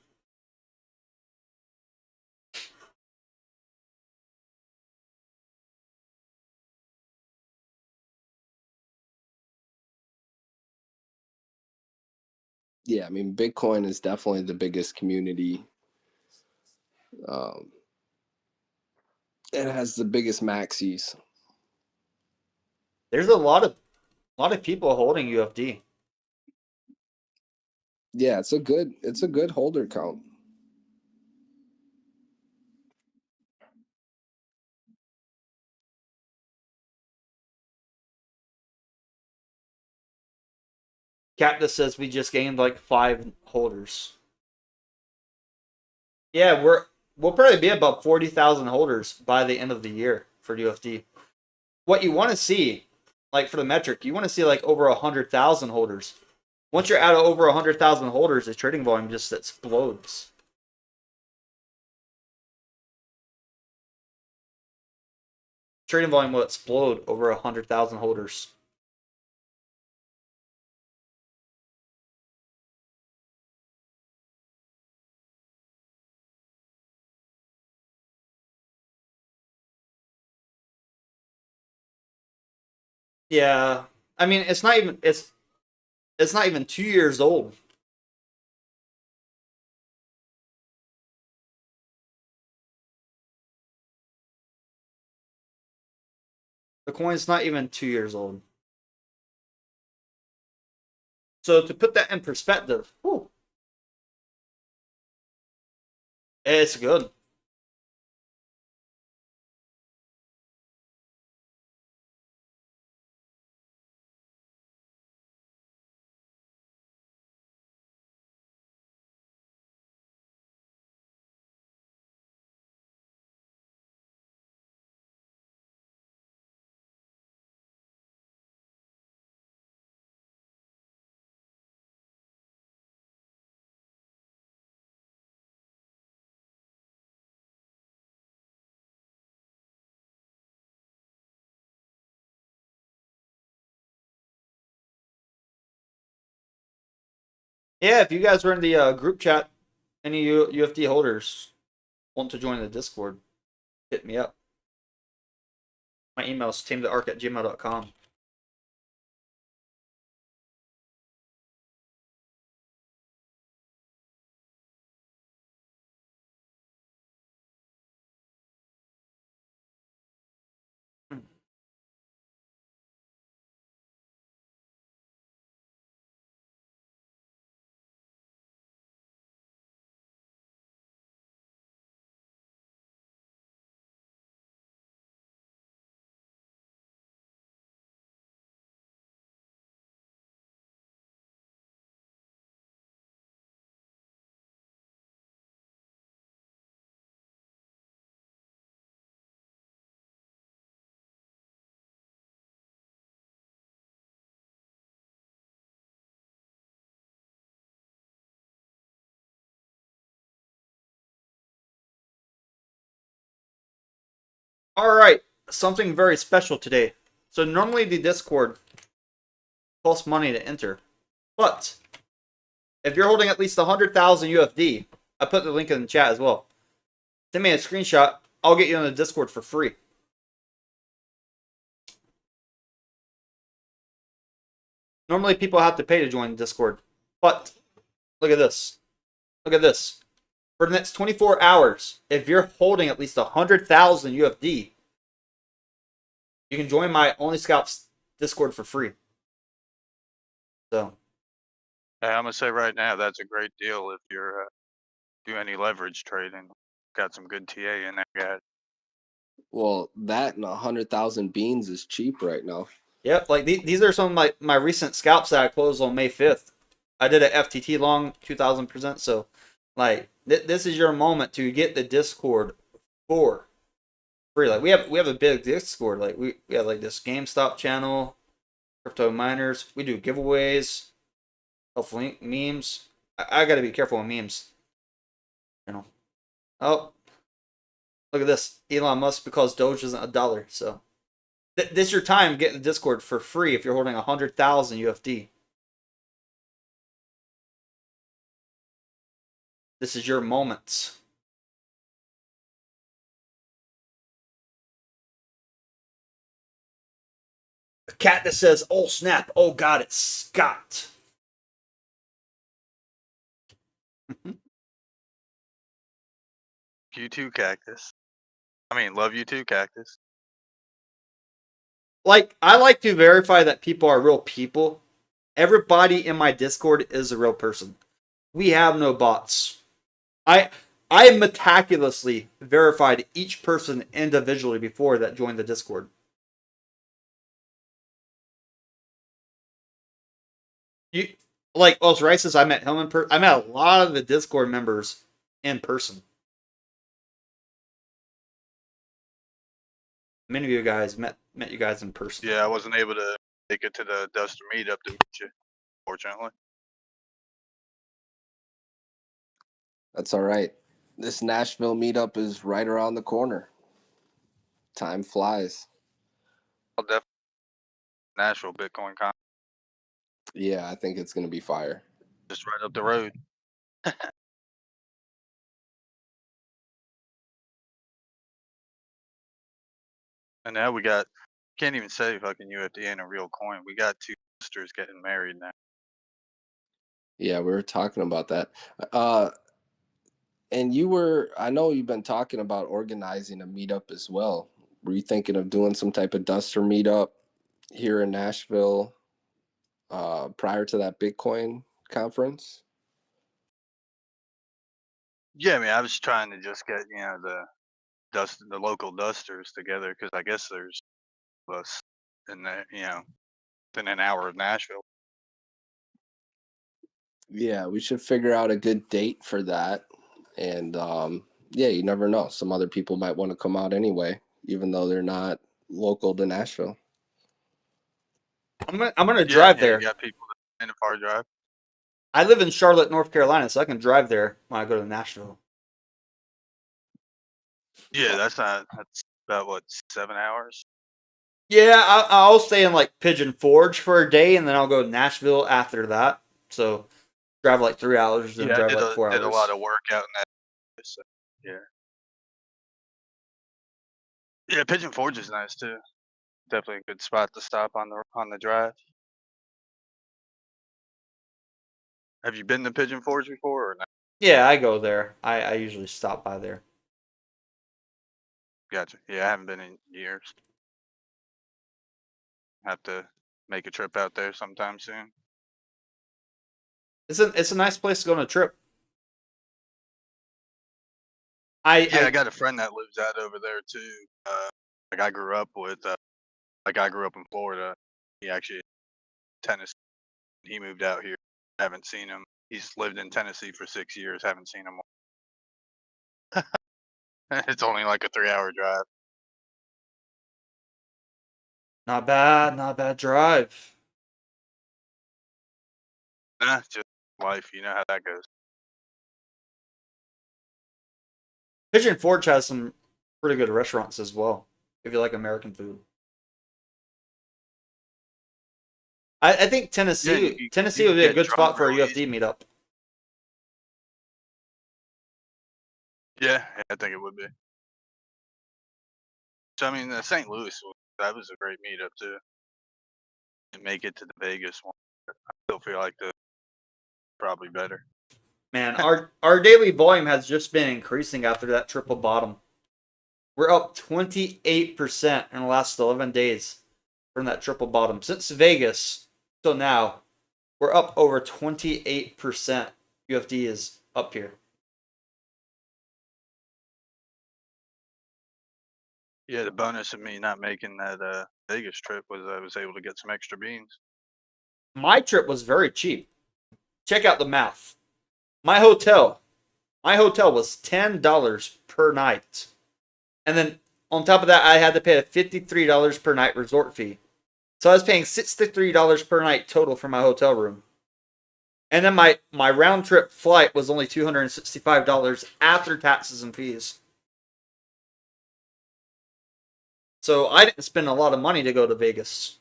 Yeah, I mean, Bitcoin is definitely the biggest community. Um, it has the biggest maxis. There's a lot of people holding UFD. Yeah, it's a good holder count. Cactus says we just gained like 5 holders. Yeah, we'll probably be about 40,000 holders by the end of the year for UFD. What you want to see, like for the metric, you want to see like over 100,000 holders. Once you're at over 100,000 holders, the trading volume just explodes. Trading volume will explode over 100,000 holders. Yeah, I mean it's not even 2 years old. The coin's not even 2 years old. So to put that in perspective, whew, it's good. Yeah, if you guys are in the group chat, any UFD holders want to join the Discord, hit me up. My email is tametheark@gmail.com. All right, something very special today. So normally the Discord costs money to enter, but if you're holding at least 100,000 UFD, I put the link in the chat as well. Send me a screenshot. I'll get you on the Discord for free. Normally people have to pay to join Discord, but look at this. Look at this. for the next 24 hours, if you're holding at least 100,000 UFD, you can join my Only Scalps Discord for free. So, Hey, I'm gonna say right now that's a great deal if you're do any leverage trading. Got some good TA in there, guys. Well, that and 100,000 beans is cheap right now. yep, like these are some of my recent scalps that I closed on May 5th. I did a FTT long 2,000%. So, like, this is your moment to get the Discord for free. Like, we have a big Discord. Like, we have like this GameStop channel, crypto miners. We do giveaways, hopefully memes. I got to be careful with memes. You know. Oh, look at this. Elon Musk because Doge isn't $1. So this is your time getting the Discord for free if you're holding 100,000 UFD. This is your moment. A cat that says, "Oh snap! Oh god, it's Scott." You too, Cactus. I mean, love you too, Cactus. Like, I like to verify that people are real people. Everybody in my Discord is a real person. We have no bots. I I meticulously verified each person individually before that joined the Discord. You like Os Rices, I met him in person. I met a lot of the Discord members in person. Many of you guys met you guys in person. Yeah, I wasn't able to make it to the Duster meetup to meet you, fortunately. That's all right. This Nashville meetup is right around the corner. Time flies. I'll definitely Nashville Bitcoin Con Yeah, I think it's going to be fire. just right up the road. And now we got can't even say fucking UFD ain't a real coin. We got two sisters getting married now. Yeah, we were talking about that. And I know you've been talking about organizing a meetup as well. Were you thinking of doing some type of Duster meetup here in Nashville prior to that Bitcoin conference? Yeah, I mean, I was trying to just get the local dusters together because I guess there's us in the within an hour of Nashville. Yeah, we should figure out a good date for that. And yeah, you never know. Some other people might want to come out anyway, even though they're not local to Nashville. I'm gonna Yeah, drive yeah, you there. got people in the far drive. I live in Charlotte, North Carolina, so I can drive there when I go to Nashville. Yeah, that's about what 7 hours. Yeah, I'll stay in like Pigeon Forge for a day, and then I'll go to Nashville after that. So drive like 3 hours, then Yeah, I drive did like a four did a lot hours. of work out in that. So, yeah, yeah, Pigeon Forge is nice too. Definitely a good spot to stop on the drive. Have you been to Pigeon Forge before or not? Yeah, I go there. I usually stop by there. Gotcha. Yeah, I haven't been in years. Have to make a trip out there sometime soon. It's a nice place to go on a trip. I Yeah, I I got a friend that lives out over there too. Like I grew up with, like I grew up in Florida. He actually Tennessee. He moved out here. Haven't seen him. He's lived in Tennessee for 6 years. Haven't seen him. It's only like a 3 hour drive. not bad drive. Nah, just life. You know how that goes. Pigeon Forge has some pretty good restaurants as well. If you like American food, I think Yeah, and Tennessee you would can be a get good drunk spot for a real UFD easy. meetup. Yeah, I think it would be. So I mean, St. Louis that was a great meetup too. And make it to the Vegas one. I still feel like the probably better. Man, our daily volume has just been increasing after that triple bottom. We're up 28% in the last 11 days from that triple bottom. Since Vegas till now, we're up over 28%. UFD is up here. Yeah, the bonus of me not making that Vegas trip was I was able to get some extra beans. My trip was very cheap. Check out the math. My hotel was $10 per night. And then on top of that, I had to pay a $53 per night resort fee. So I was paying $63 per night total for my hotel room. And then my round trip flight was only $265 after taxes and fees. So I didn't spend a lot of money to go to Vegas.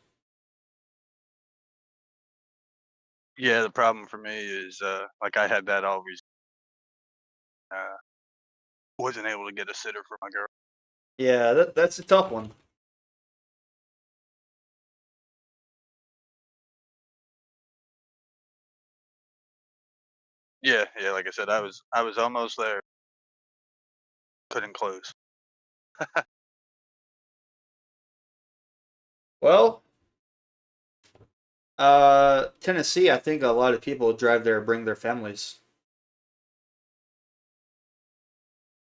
Yeah, the problem for me is like I had that always. Wasn't able to get a sitter for my girl. Yeah, that's a tough one. Yeah, yeah. Like I said, I was almost there. Couldn't close. Well, Tennessee, I think a lot of people drive there, bring their families.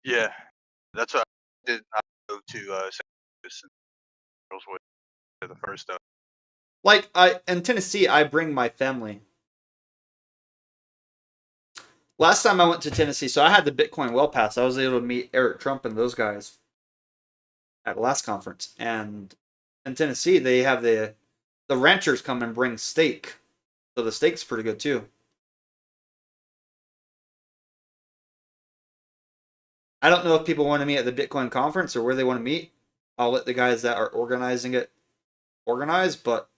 Yeah, that's what I did. I go to St. Louis and girls with the first stuff. Like in Tennessee, I bring my family. Last time I went to Tennessee, so I had the Bitcoin well pass. I was able to meet Eric Trump and those guys at the last conference. And in Tennessee, they have the ranchers come and bring steak. So the steak's pretty good too. I don't know if people want to meet at the Bitcoin conference or where they want to meet. I'll let the guys that are organizing it organize, but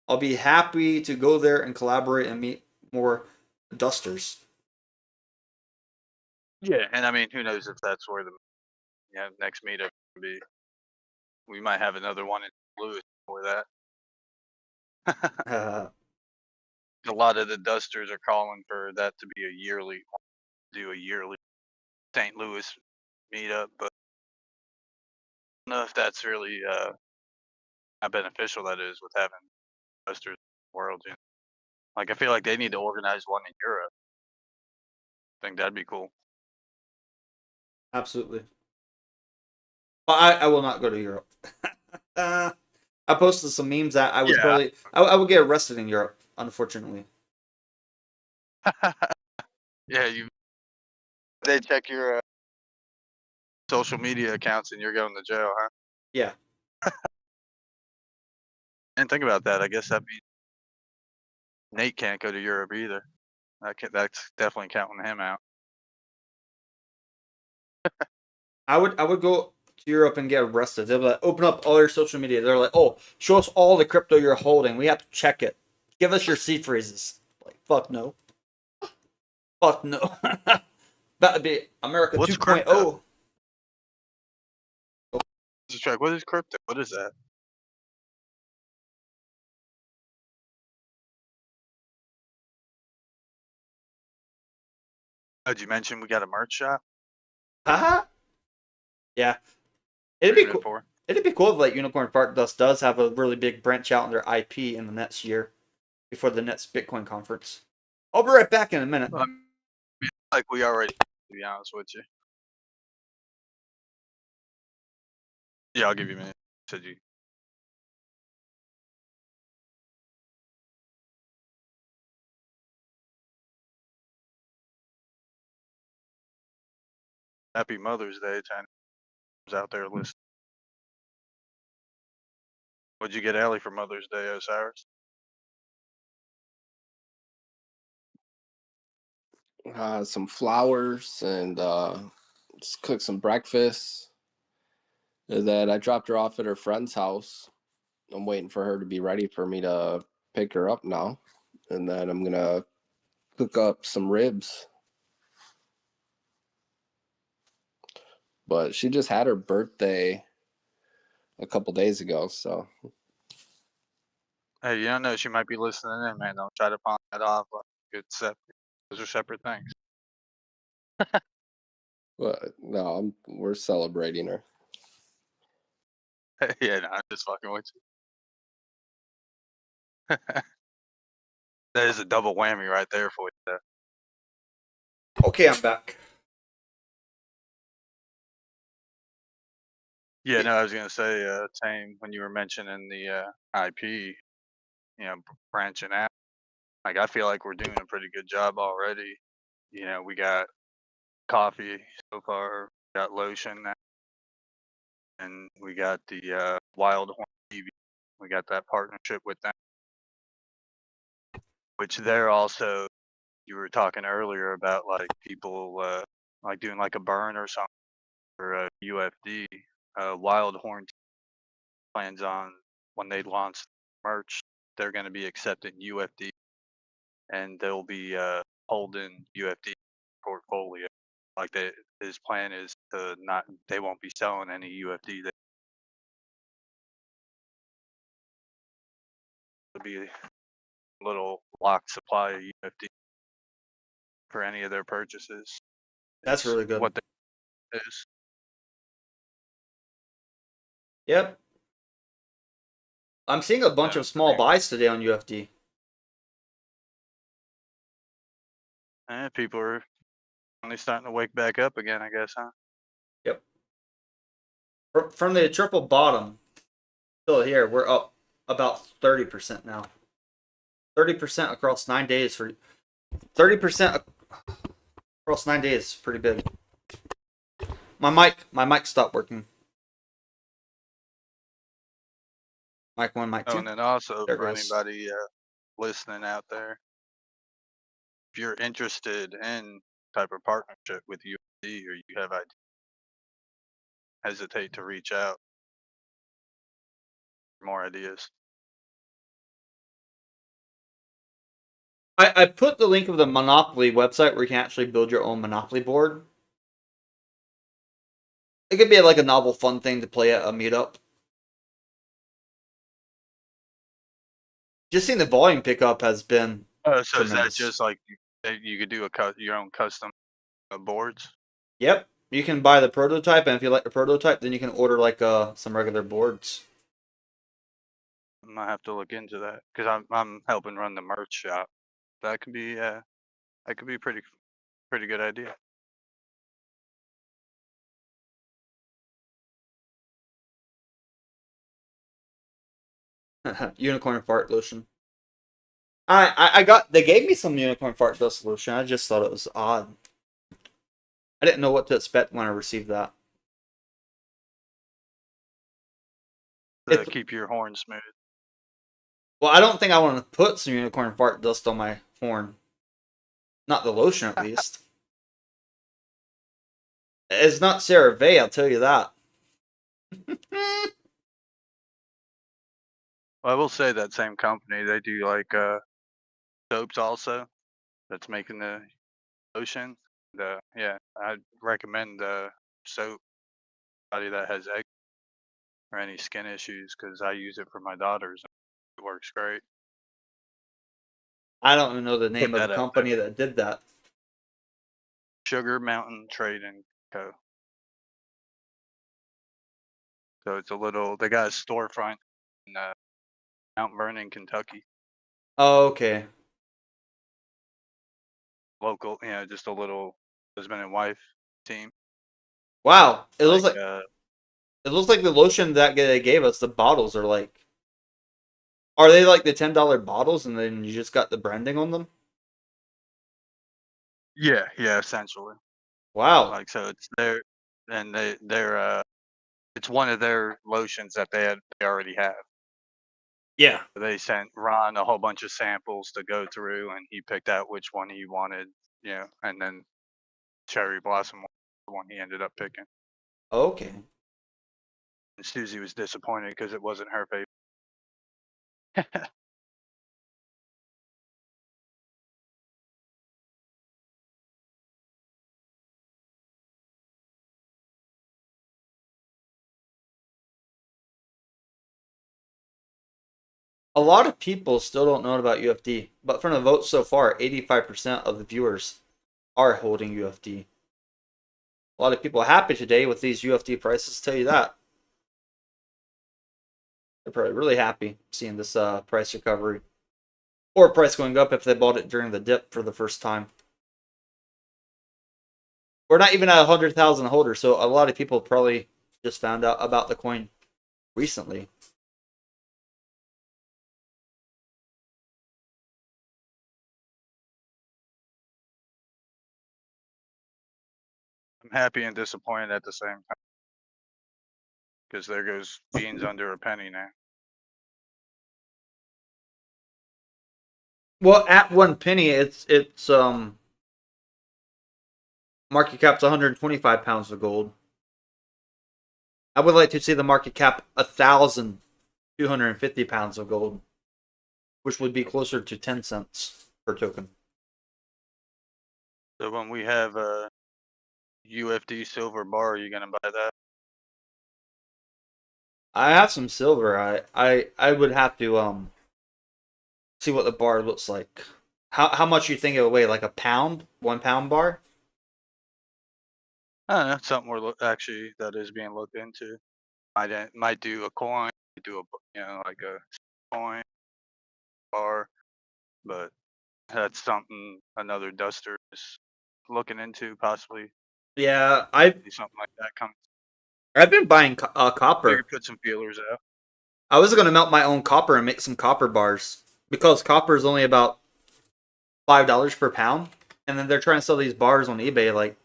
I'll be happy to go there and collaborate and meet more dusters. Yeah, and I mean, who knows if that's where the next meetup will be. We might have another one in Louis before that. A lot of the dusters are calling for that to be do a yearly St. Louis meetup, but I don't know if that's really how beneficial that is with having dusters in the world. You know? Like I feel like they need to organize one in Europe. I think that'd be cool. Absolutely. But I will not go to Europe. I posted some memes that I would Yeah. probably I would get arrested in Europe, unfortunately. Yeah, they check your social media accounts and you're going to jail, huh? Yeah. And think about that. I guess that means Nate can't go to Europe either. That's definitely counting him out. I would go to Europe and get arrested. They'll be like, open up all your social media. They're like, oh, show us all the crypto you're holding. We have to check it. Give us your seed phrases. Like, fuck no. Fuck no. That would be America What's 2.0. crypto? Just check. What is crypto? What is that? Oh, did you mention we got a merch shop? Haha. Yeah. What It'd are be you in cool. for? It'd be cool if like Unicorn Fart Dust does have a really big branch out in their IP in the next year before the next Bitcoin conference. I'll be right back in a minute. Well, I mean, like we already, to be honest with you. Yeah, I'll give you a minute. Said you. Happy Mother's Day, China was out there listening. What'd you get Ellie for Mother's Day, Osiris? Some flowers and just cook some breakfast. And then I dropped her off at her friend's house. I'm waiting for her to be ready for me to pick her up now. And then I'm going to cook up some ribs. But she just had her birthday a couple days ago, so. Hey, you don't know she might be listening in, man. Don't try to pawn that off. Like it's separate. Those are separate things. But no, we're celebrating her. Yeah, no, I'm just fucking with you. That is a double whammy right there for you. Though. Okay, I'm back. Yeah, no, I was gonna say, Tame, when you were mentioning the IP, branching out. Like, I feel like we're doing a pretty good job already. We got coffee so far, we got lotion now, and we got the Wild Horn TV. We got that partnership with them, which they're also. You were talking earlier about like people like doing like a burn or something for UFD. Wild Horn plans on when they launch merch, they're going to be accepting UFD and they'll be holding UFD portfolio. Like his plan is to not, they won't be selling any UFD. There'll be a little locked supply of UFD for any of their purchases. That's Is really good. what they is. Yep. I'm seeing a bunch of small buys today on UFD. People are finally starting to wake back up again, I guess, huh? Yep. From the triple bottom still here, we're up about 30% now. 30% across 9 days for 30% across 9 days, pretty big. My mic stopped working. Mic 1, mic 2. And then also there for goes. anybody listening out there, if you're interested in type of partnership with UFD or you have ideas, hesitate to reach out for more ideas. I put the link of the Monopoly website where you can actually build your own Monopoly board. It could be like a novel, fun thing to play at a meetup. Just seeing the volume pickup has been So tremendous. is that just like you could do your own custom boards? Yep. You can buy the prototype, and if you like the prototype, then you can order like some regular boards. I might have to look into that because I'm helping run the merch shop. That could be pretty good idea. Unicorn fart lotion. They gave me some unicorn fart dust lotion. I just thought it was odd. I didn't know what to expect when I received that. To keep your horn smooth. Well, I don't think I want to put some unicorn fart dust on my horn. Not the lotion, at least. It's not CeraVe, I'll tell you that. Well, I will say that same company, they do like soaps also. That's making the lotion. Yeah, I'd recommend the soap. Anybody that has egg or any skin issues, because I use it for my daughters. It works great. I don't even know the Put name of the that out there. company that did that. Sugar Mountain Trading Co. So it's they got a storefront in Mount Vernon, Kentucky. Oh, okay. Local, just a little husband and wife team. Wow, it looks Like, like the lotion that they gave us. The bottles are like, are they like the $10 bottles, and then you just got the branding on them? yeah, essentially. Wow. Like, so it's their, and they're it's one of their lotions that they already have. Yeah. They sent Ron a whole bunch of samples to go through, and he picked out which one he wanted. And then Cherry Blossom was the one he ended up picking. Okay. And Susie was disappointed because it wasn't her favorite. A lot of people still don't know about UFD, but from the votes so far, 85% of the viewers are holding UFD. A lot of people are happy today with these UFD prices. Tell you that. They're probably really happy seeing this price recovery. Or price going up if they bought it during the dip for the first time. We're not even at 100,000 holders, so a lot of people probably just found out about the coin recently. I'm happy and disappointed at the same time. Because there goes beans under a penny now. Well, at 1 penny, it's market cap's 125 pounds of gold. I would like to see the market cap 1,250 pounds of gold, which would be closer to 10 cents per token. So when we have a UFD silver bar, are you gonna buy that? I have some silver. I would have to see what the bar looks like. How much you think it would weigh? Like a pound? 1 pound bar? I don't know. Something actually that is being looked into. Might do a coin, do a like a coin bar, but that's something another duster is looking into possibly. Yeah, Something like that coming. I've been buying Figure copper. put some feelers out. I was gonna melt my own copper and make some copper bars because copper is only about $5 per pound, and then they're trying to sell these bars on eBay like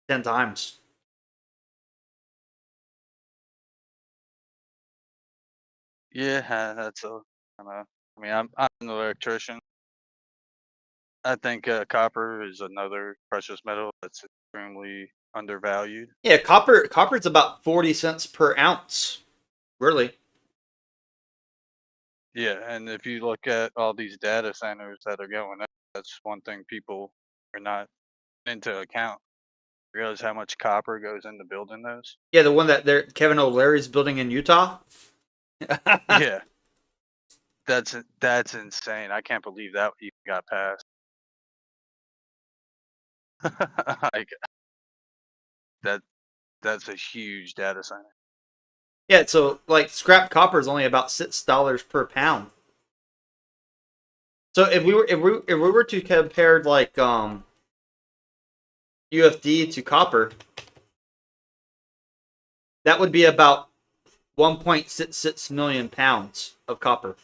10 times. Yeah, that's a. I mean, I'm an electrician. I think copper is another precious metal that's extremely undervalued. Yeah, copper's about 40 cents per ounce. Really? Yeah, and if you look at all these data centers that are going up, that's one thing people are not into account. Realize how much copper goes into building those? Yeah, the one that Kevin O'Leary's building in Utah. Yeah, that's insane. I can't believe that even got passed. Like that that's a huge data center. Yeah, so like scrap copper is only about $6 per pound. So if we were to compare like UFD to copper, that would be about 1.66 million pounds of copper.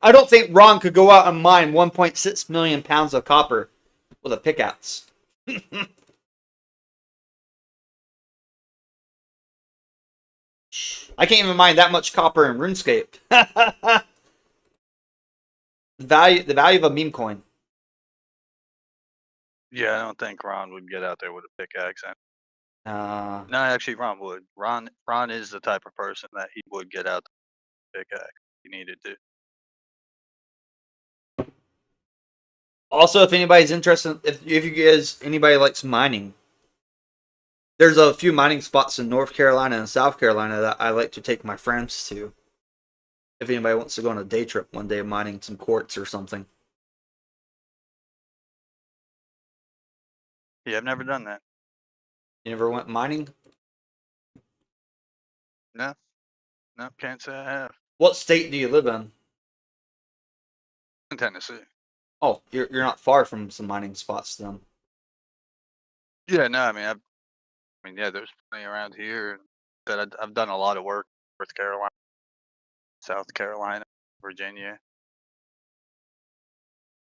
I don't think Ron could go out and mine 1.6 million pounds of copper with a pickaxe. I can't even mine that much copper in RuneScape. the value of a meme coin. Yeah, I don't think Ron would get out there with a pickaxe. Uh, No, actually, Ron would. Ron is the type of person that he would get out the pickaxe if he needed to. Also, if anybody's interested, if you guys anybody likes mining, there's a few mining spots in North Carolina and South Carolina that I like to take my friends to. If anybody wants to go on a day trip one day mining some quartz or something. Yeah, I've never done that. You never went mining? No, no, can't say I have. What state do you live in? In Tennessee. Oh, you're not far from some mining spots then. Yeah, no, I mean, yeah, there's plenty around here. That I've done a lot of work, North Carolina, South Carolina, Virginia.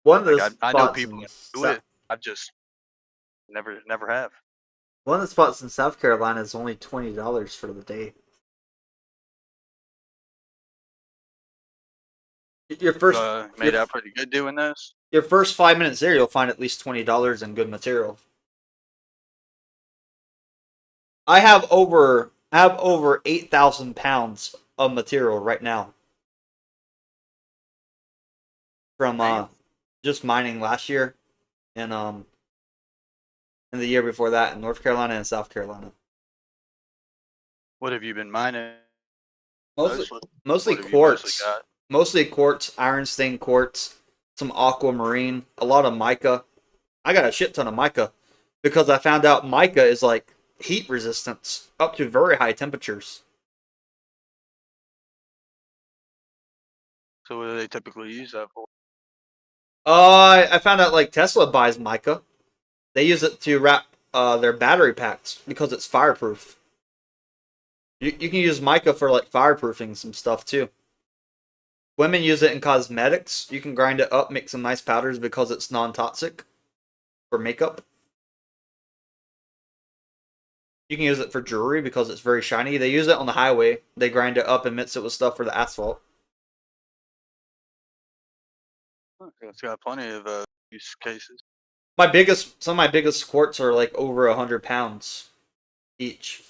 One of the Like I know spots people in that do it. I've just never have. one of the spots in South Carolina is only $20 for the day. Your first Made out pretty good doing this. your first 5 minutes there, you'll find at least $20 in good material. I have over 8,000 pounds of material right now from just mining last year and the year before that in North Carolina and South Carolina. What have you been mining? Mostly What have you quartz. mostly got? Mostly quartz, iron stained quartz, some aquamarine, a lot of mica. I got a shit ton of mica. because I found out mica is like heat resistance up to very high temperatures. So what do they typically use that for? I found out like Tesla buys mica. They use it to wrap their battery packs because it's fireproof. You can use mica for like fireproofing some stuff too. Women use it in cosmetics. You can grind it up, make some nice powders because it's non-toxic for makeup. You can use it for jewelry because it's very shiny. They use it on the highway. They grind it up and mix it with stuff for the asphalt. Okay, it's got plenty of use cases. Some of my biggest quartz are like over 100 pounds each.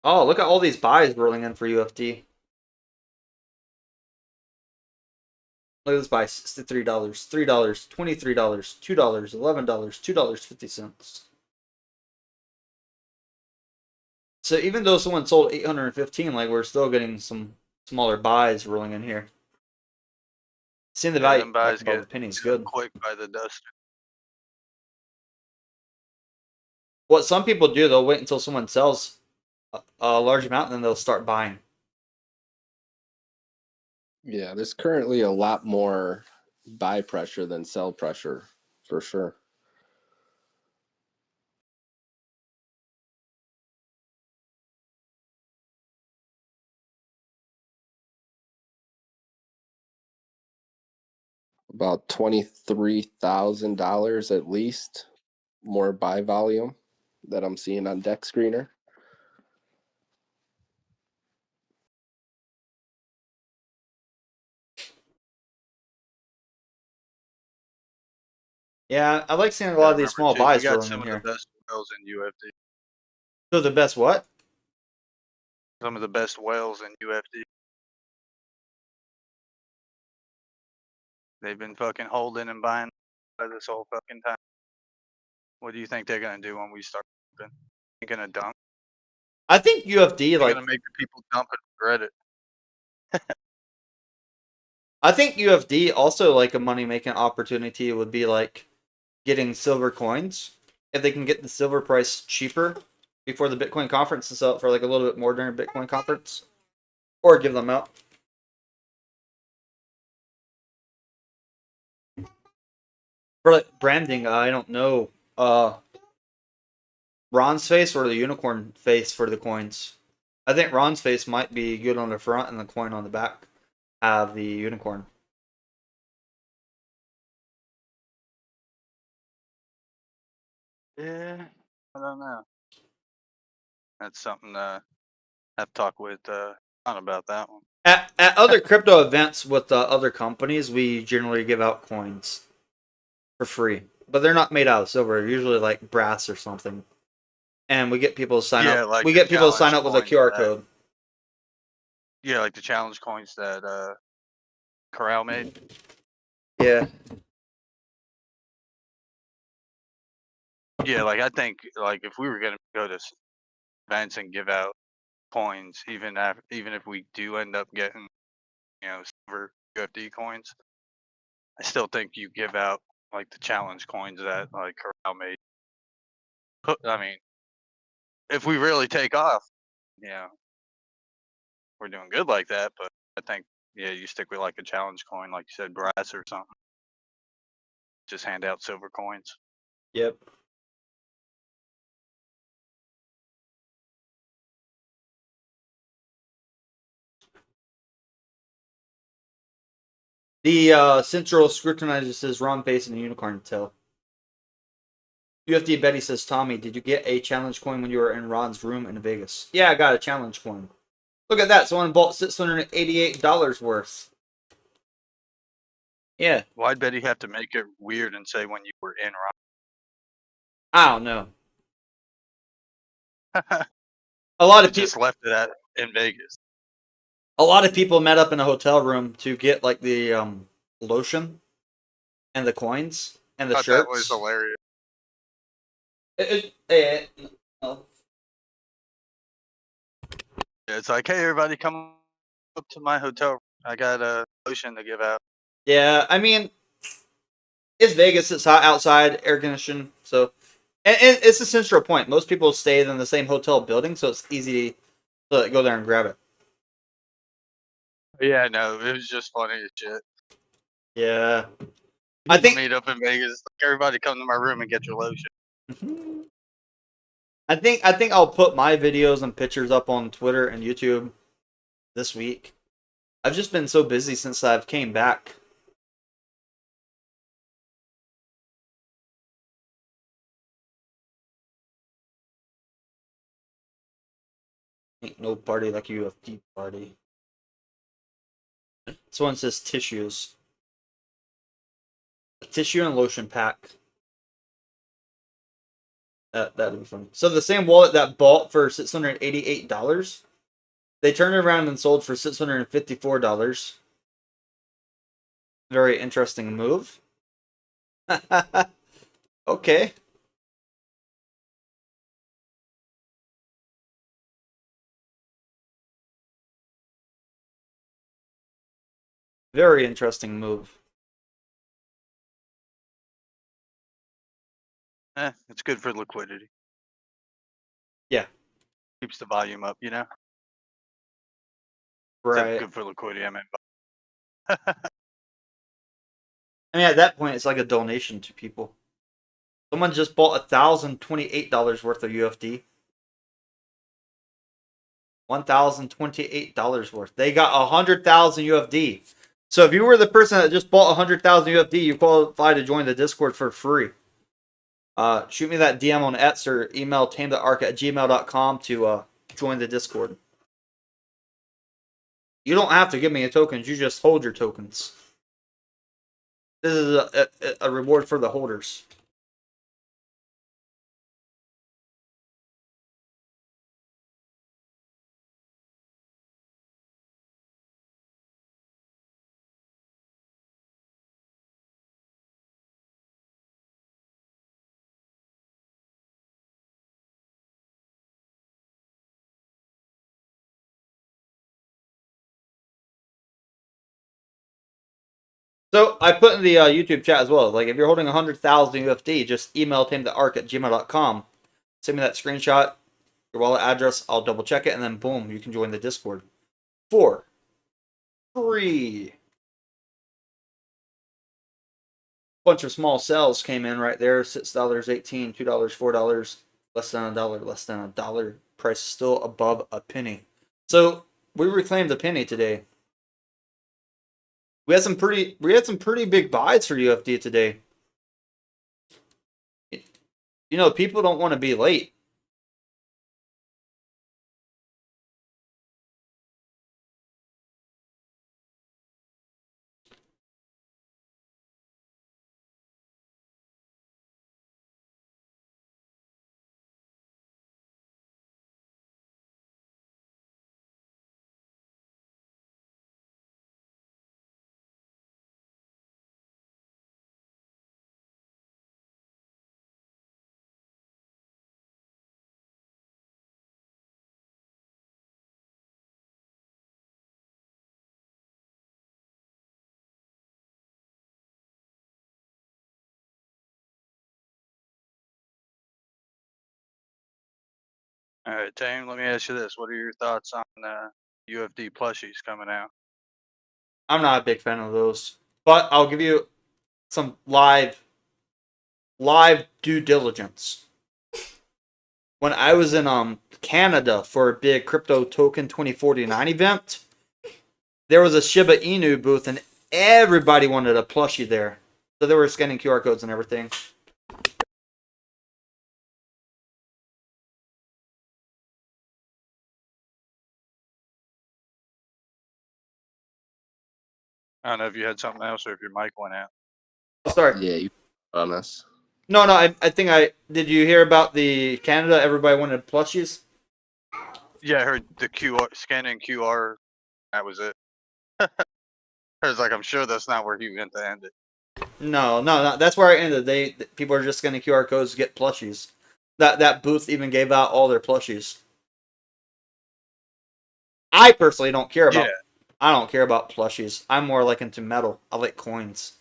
Oh, look at all these buys rolling in for UFD. Look at this buy: $63, $3, $23, $2, $11, $2.50. So even though someone sold 815, like we're still getting some smaller buys rolling in here. Seeing the Yeah, value them buys above get a penny is eaten up good. quick by the dust. What some people do, they'll wait until someone sells a large amount and then they'll start buying. Yeah, there's currently a lot more buy pressure than sell pressure, for sure. About $23,000 at least more buy volume that I'm seeing on Deck Screener. Yeah, I like seeing a Yeah, lot of these remember small too, we buys got rolling some in of the here. best whales in UFD. So the best what? Some of the best whales in UFD. They've been fucking holding and buying by this whole fucking time. What do you think they're gonna do when we start dumping? They're gonna dump. I think UFD They're like gonna make the people dump and regret it. I think UFD also like a money making opportunity would be like getting silver coins. If they can get the silver price cheaper before the Bitcoin conference and sell it for like a little bit more during Bitcoin conference. Or give them out. For like branding, I don't know. Ron's face or the unicorn face for the coins. I think Ron's face might be good on the front and the coin on the back have the unicorn. Yeah, I don't know. That's something I have to talk with John about that one. At other crypto events with other companies, we generally give out coins for free, but they're not made out of silver. They're usually like brass or something, and we get people to sign Yeah, up. like We the get people to sign challenge up with a coins QR that code. like the challenge coins that Corral made. Yeah, Yeah, like I think like if we were gonna go to events and give out coins, even if we do end up getting silver UFD coins, I still think you give out like the challenge coins that like Corral made. I mean, if we really take off, you know, we're doing good like that. But I think you stick with like a challenge coin, like you said, brass or something. Just hand out silver coins. yep. The central scrutinizer says Ron face and a unicorn tail. UFD Betty says, Tommy, did you get a challenge coin when you were in Ron's room in Vegas? Yeah, I got a challenge coin. Look at that. Someone bought $688 worth. Yeah, Why'd Betty have to make it weird and say when you were in I don't know. Ron? A lot of It people just left it at in Vegas. a lot of people met up in a hotel room to get like the lotion and the coins and the Thought that was shirts. hilarious. No. It's like, hey, everybody, come up to my hotel. I got a lotion to give out. Yeah, I mean, It's Vegas. It's hot outside, air conditioned. So, and it's a central point. Most people stay in the same hotel building, so it's easy to go there and grab it. Yeah, no, it was just funny as shit. Yeah. I People think meet up in Vegas. Like, everybody come to my room and get your lotion. I think I'll put my videos and pictures up on Twitter and YouTube this week. I've just been so busy since I've came back. Ain't no party like a UFD party. This one says tissues. A tissue and lotion pack. That'd be funny. So the same wallet that bought for $688, they turned it around and sold for $654. Very interesting move. Okay. Very interesting move. It's good for liquidity. Yeah. Keeps the volume up, you know? Except Right. good for liquidity, I mean. I mean, at that point, it's like a donation to people. Someone just bought $1,028 worth of UFD. $1,028 worth. They got 100,000 UFD. So if you were the person that just bought 100,000 UFD, you qualify to join the Discord for free. Shoot me that DM on Ets or email tametheark@gmail.com to join the Discord. You don't have to give me a token. You just hold your tokens. This is a reward for the holders. So I put in the YouTube chat as well. Like if you're holding 100,000 UFD, just email tametheark@gmail.com. Send me that screenshot, your wallet address. I'll double check it, and then boom, you can join the Discord for free. Bunch of small sales came in right there. $6.18, $2, $4, less than a dollar, less than a dollar. Price is still above a penny. So we reclaimed a penny today. We had some pretty big buys for UFD today. You know, people don't want to be late. All right, Tame, let me ask you this. What are your thoughts on UFD plushies coming out? I'm not a big fan of those, but I'll give you some live due diligence. When I was in Canada for a big crypto token 2049 event, there was a Shiba Inu booth and everybody wanted a plushie there. So they were scanning QR codes and everything. I don't know if you had something else or if your mic went out. Sorry. Yeah, you on us. No, I think did you hear about the Canada? Everybody wanted plushies. Yeah, I heard the QR scanning QR. That was it. I was like, I'm sure that's not where he meant to end it. No. That's where I ended. People are just scanning QR codes to get plushies. That booth even gave out all their plushies. I personally don't care about. Yeah. I don't care about plushies. I'm more like into metal. I like coins.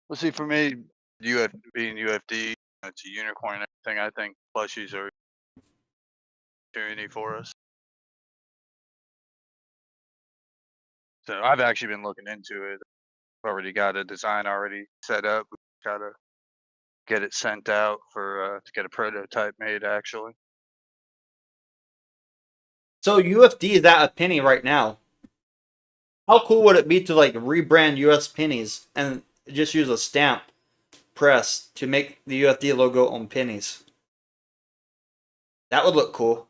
Well, see, for me, being UFD, it's a unicorn and everything. I think plushies are an opportunity for us. So I've actually been looking into it. Already got a design already set up. We gotta get it sent out for to get a prototype made. Actually, So UFD is at a penny right now. How cool would it be to like rebrand US pennies and just use a stamp press to make the UFD logo on pennies? That would look cool.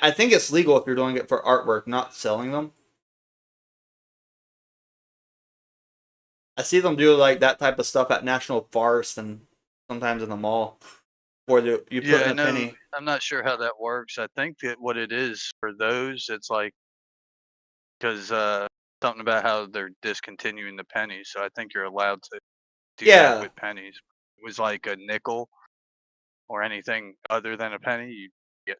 I think it's legal if you're doing it for artwork, not selling them. I see them do like that type of stuff at national forests and sometimes in the mall, where you put yeah, in I a know. penny. I'm not sure how that works. I think that what it is for those, it's like because something about how they're discontinuing the pennies. So I think you're allowed to do that Yeah, with pennies. It was like a nickel or anything other than a penny, you get.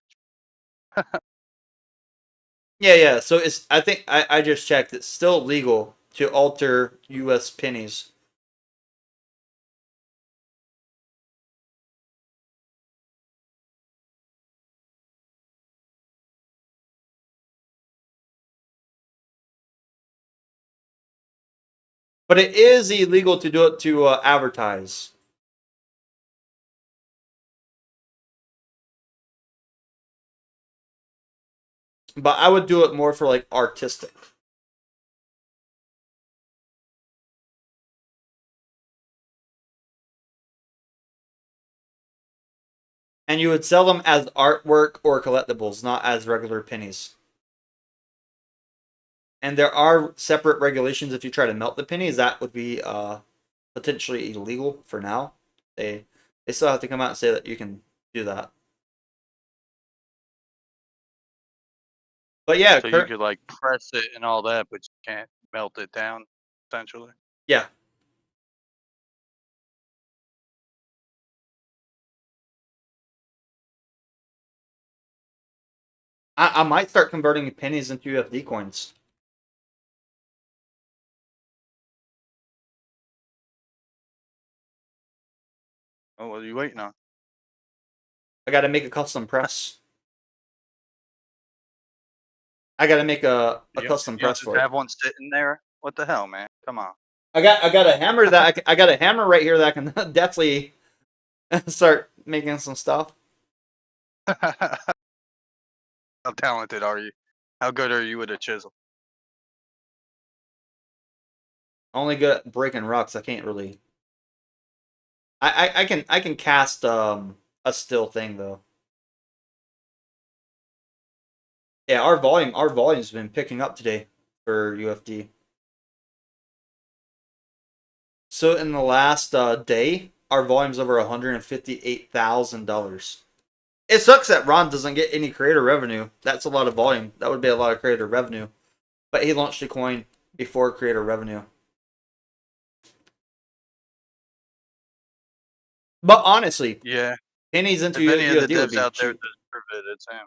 yeah. So it's. I think I just checked. It's still legal to alter U.S. pennies. But it is illegal to do it to advertise. But I would do it more for like artistic. And you would sell them as artwork or collectibles, not as regular pennies. And there are separate regulations if you try to melt the pennies. That would be potentially illegal for now. They they still have to come out and say that you can do that. But yeah, So you could like press it and all that, but you can't melt it down, essentially. yeah. I might start converting pennies into UFD coins. Oh, what are you waiting on? I got to make a custom press. I got to make a custom You don't press just for it. have one sitting there. What the hell, man? Come on. I got a hammer that I got a hammer right here that I can definitely start making some stuff. How talented are you? How good are you with a chisel? Only good at breaking rocks. I can't really. I can cast a still thing though. Yeah, our volume's been picking up today for UFD. So in the last day, our volume's over $158,000. It sucks that Ron doesn't get any creator revenue. That's a lot of volume. That would be a lot of creator revenue. But he launched the coin before creator revenue. But honestly, Yeah. pennies into If any of the UFD would devs be out there cheap. deserve it, it's him.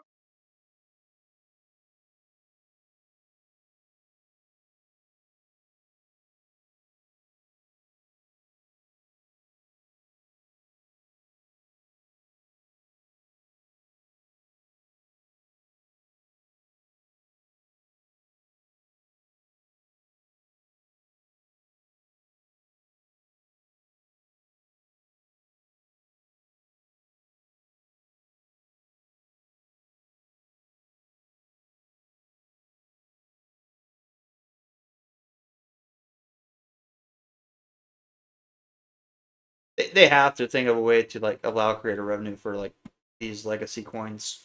They have to think of a way to like allow creator revenue for like these legacy coins.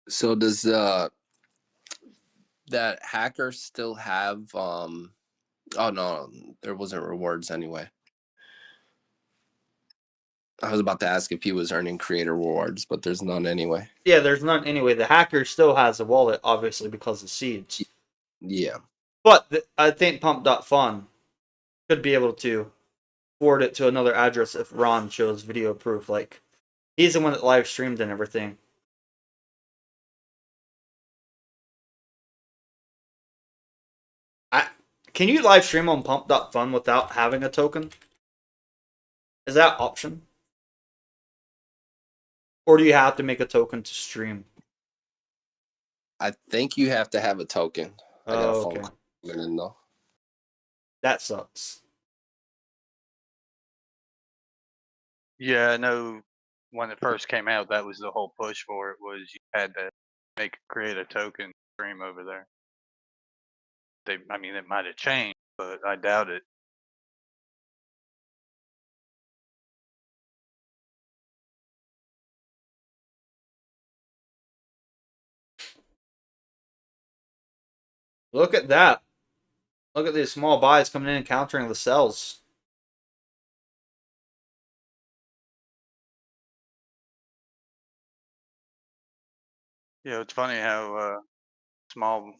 So does that hacker still have oh no, there wasn't rewards anyway. I was about to ask if he was earning creator rewards, but there's none anyway. Yeah, there's none anyway. The hacker still has a wallet, obviously, because of seeds. Yeah. But I think Pump.fun could be able to forward it to another address if Ron shows video proof. Like, he's the one that live streamed and everything. Can you live stream on Pump.fun without having a token? Is that option? Or do you have to make a token to stream? I think you have to have a token. I got a phone Okay. call coming in though. That sucks. Yeah, I know when it first came out, that was the whole push for it, was you had to create a token stream over there. I mean, it might have changed, but I doubt it. Look at that. Look at these small buys coming in and countering the sells. Yeah, it's funny how small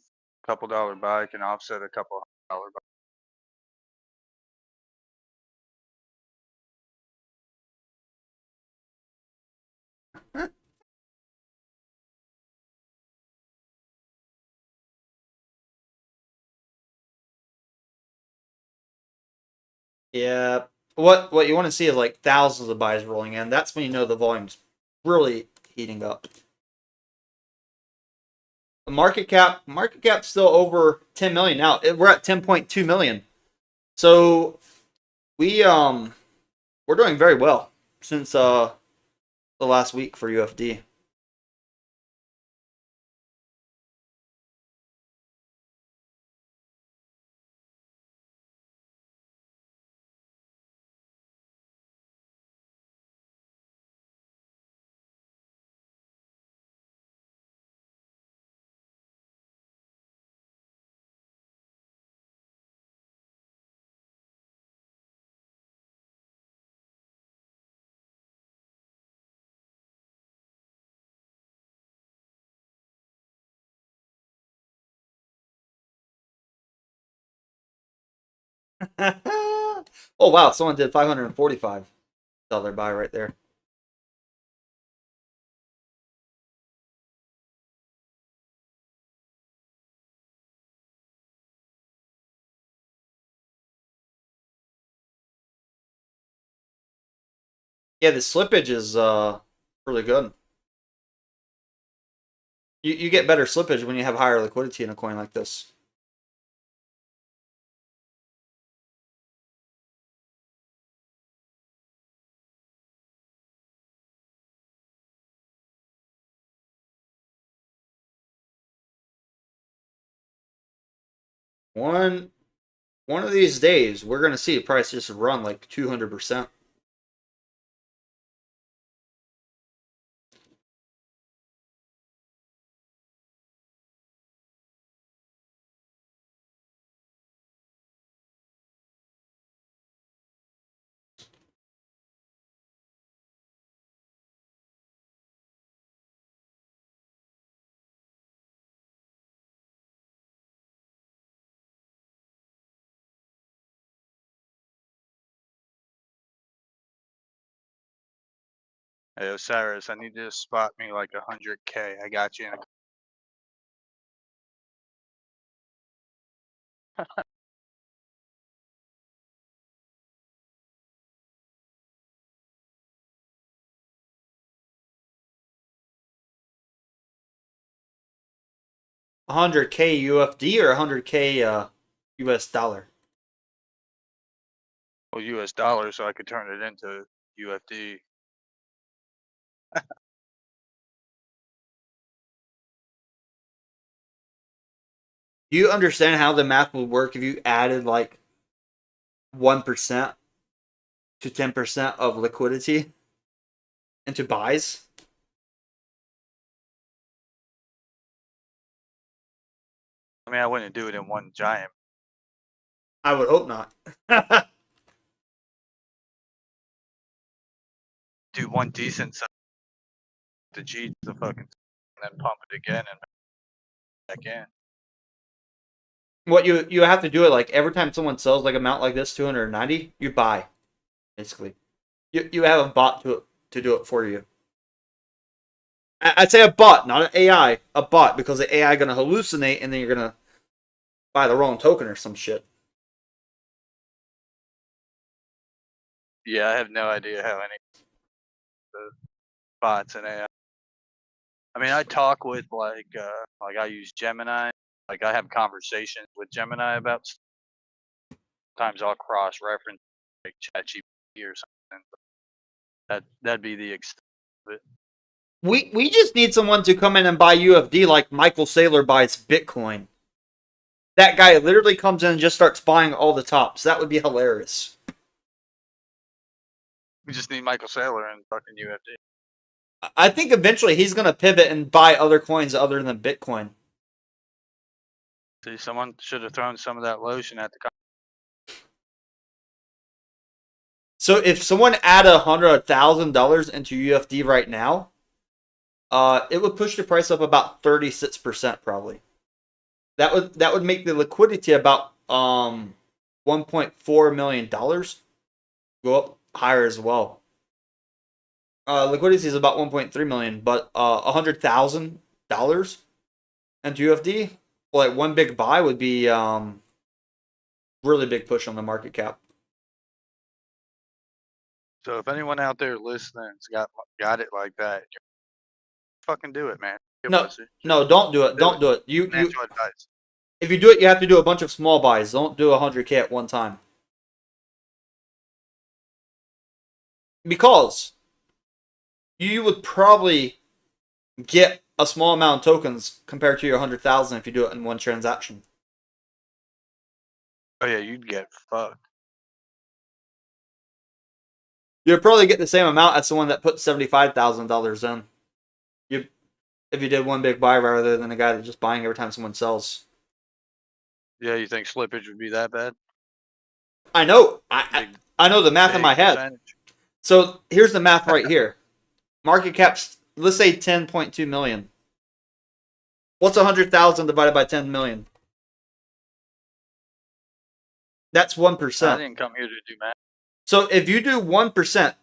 couple dollar buy can offset a couple $100 buy. Yeah. What you want to see is like thousands of buys rolling in. That's when you know the volume's really heating up. The market cap's still over 10 million now. We're at 10.2 million. So we're doing very well since the last week for UFD. Oh wow, someone did $545 buy right there. Yeah, the slippage is really good. You get better slippage when you have higher liquidity in a coin like this. One one of these days, we're gonna see a price just run like 200%. Hey, Osiris, I need you to spot me like 100K. I got you in a 100K UFD or 100K US dollar. US dollar so I could turn it into UFD. Do you understand how the math would work if you added like 1% to 10% of liquidity into buys? I mean, I wouldn't do it in one giant. I would hope not. do one decent sell to cheat the fucking, and then pump it again and back in. What you have to do it like every time someone sells like amount like this, 290, you buy, basically. You have a bot to do it for you. I'd say a bot, not an AI, a bot, because the AI gonna hallucinate and then you're gonna buy the wrong token or some shit. Yeah, I have no idea how any the bots and AI. I mean, I talk with like I use Gemini. Like I have conversations with Gemini about. Sometimes I'll cross reference like ChatGPT or something. That'd be the extent of it. We just need someone to come in and buy UFD like Michael Saylor buys Bitcoin. That guy literally comes in and just starts buying all the tops. That would be hilarious. We just need Michael Saylor and fucking UFD. I think eventually he's gonna pivot and buy other coins other than Bitcoin. See, someone should have thrown some of that lotion at the. So if someone added $100,000 into UFD right now, it would push the price up about 36% probably. That would make the liquidity about $1.4 million go up higher as well. Liquidity is about 1.3 million, but $100,000 into UFD, well, like one big buy would be really big push on the market cap. So if anyone out there listening's got it like that, fucking do it, man. No, no, don't do it. Don't do it. You Financial advice. if you do it, you have to do a bunch of small buys. Don't do 100K at one time. Because you would probably get a small amount of tokens compared to your 100,000 if you do it in one transaction. Oh yeah, you'd get fucked. You'd probably get the same amount as someone that put $75,000 in. If you did one big buy rather than a guy that's just buying every time someone sells. Yeah, you think slippage would be that bad? I know. Big, I know the math in big my head. percentage. So here's the math right here. Market cap's, let's say 10.2 million. What's 100,000 divided by 10 million? That's 1%. I didn't come here to do math. So if you do 1%,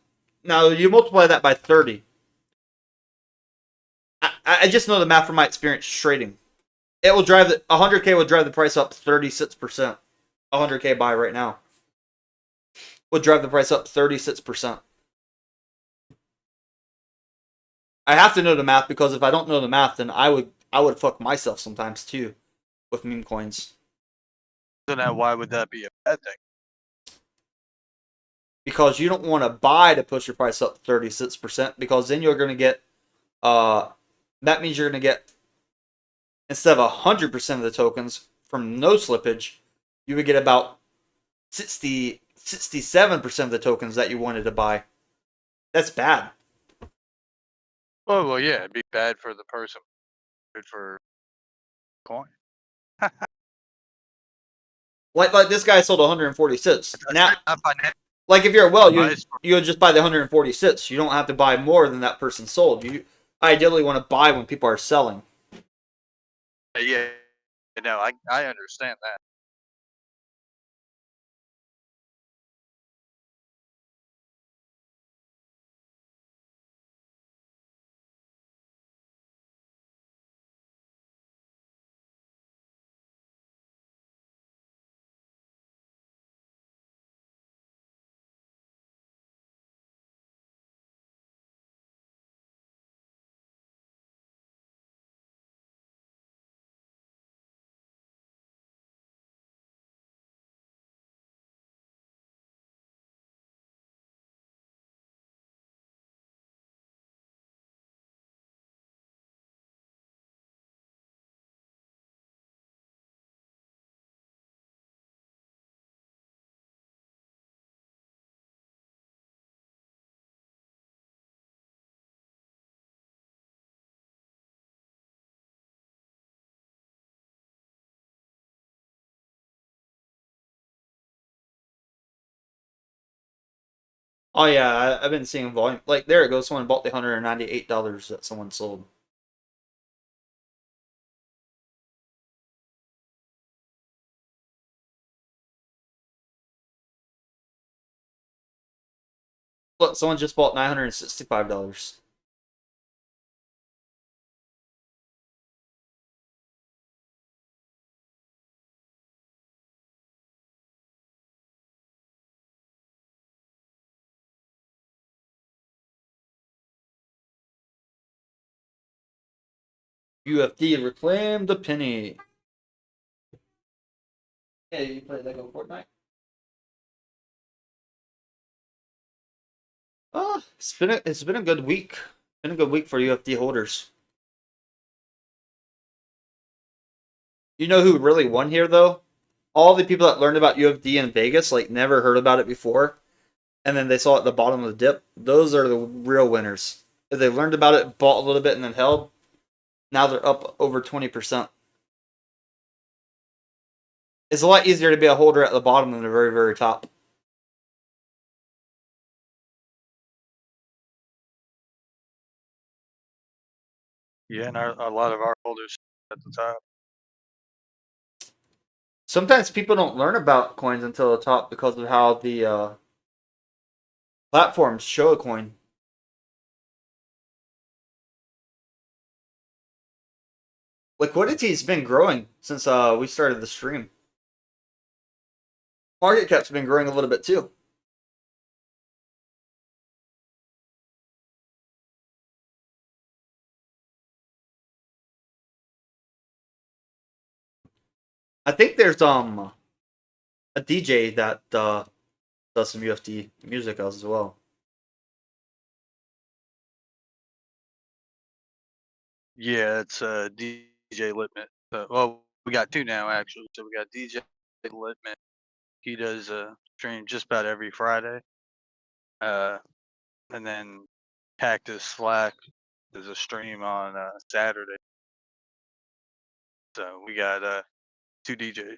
now you multiply that by 30. I just know the math from my experience trading. It will drive 100K will drive the price up 36%. 100K buy right now would drive the price up 36%. I have to know the math because if I don't know the math, then I would fuck myself sometimes too with meme coins. So now, why would that be a bad thing? Because you don't want to buy to push your price up 36%, because then you're going to get that means you're going to get, instead of 100% of the tokens from no slippage, you would get about 67% of the tokens that you wanted to buy. That's bad. Oh well, yeah, it'd be bad for the person, good for coin. Like this guy sold 146. Now, Not financial like if you're a well, advice. you would just buy the 146. You don't have to buy more than that person sold. You ideally want to buy when people are selling. Yeah, no, I understand that. Oh yeah, I've been seeing volume. Like there it goes. Someone bought the $198 that someone sold. Look, someone just bought $965. UFD reclaimed the penny. Hey, you play Lego Fortnite? Oh, it's been a good week. Been a good week for UFD holders. You know who really won here though? All the people that learned about UFD in Vegas, like never heard about it before, and then they saw it at the bottom of the dip. Those are the real winners. If they learned about it, bought a little bit, and then held, now they're up over 20%. It's a lot easier to be a holder at the bottom than the very, very top. Yeah, and a lot of our holders at the top. Sometimes people don't learn about coins until the top because of how the platforms show a coin. Liquidity's been growing since we started the stream. Market cap's been growing a little bit too. I think there's a DJ that does some UFD music as well. Yeah, it's DJ Litman. Well, we got two now actually. So we got DJ Litman. He does a stream just about every Friday. And then Cactus Slack does a stream on Saturday. So we got two DJs.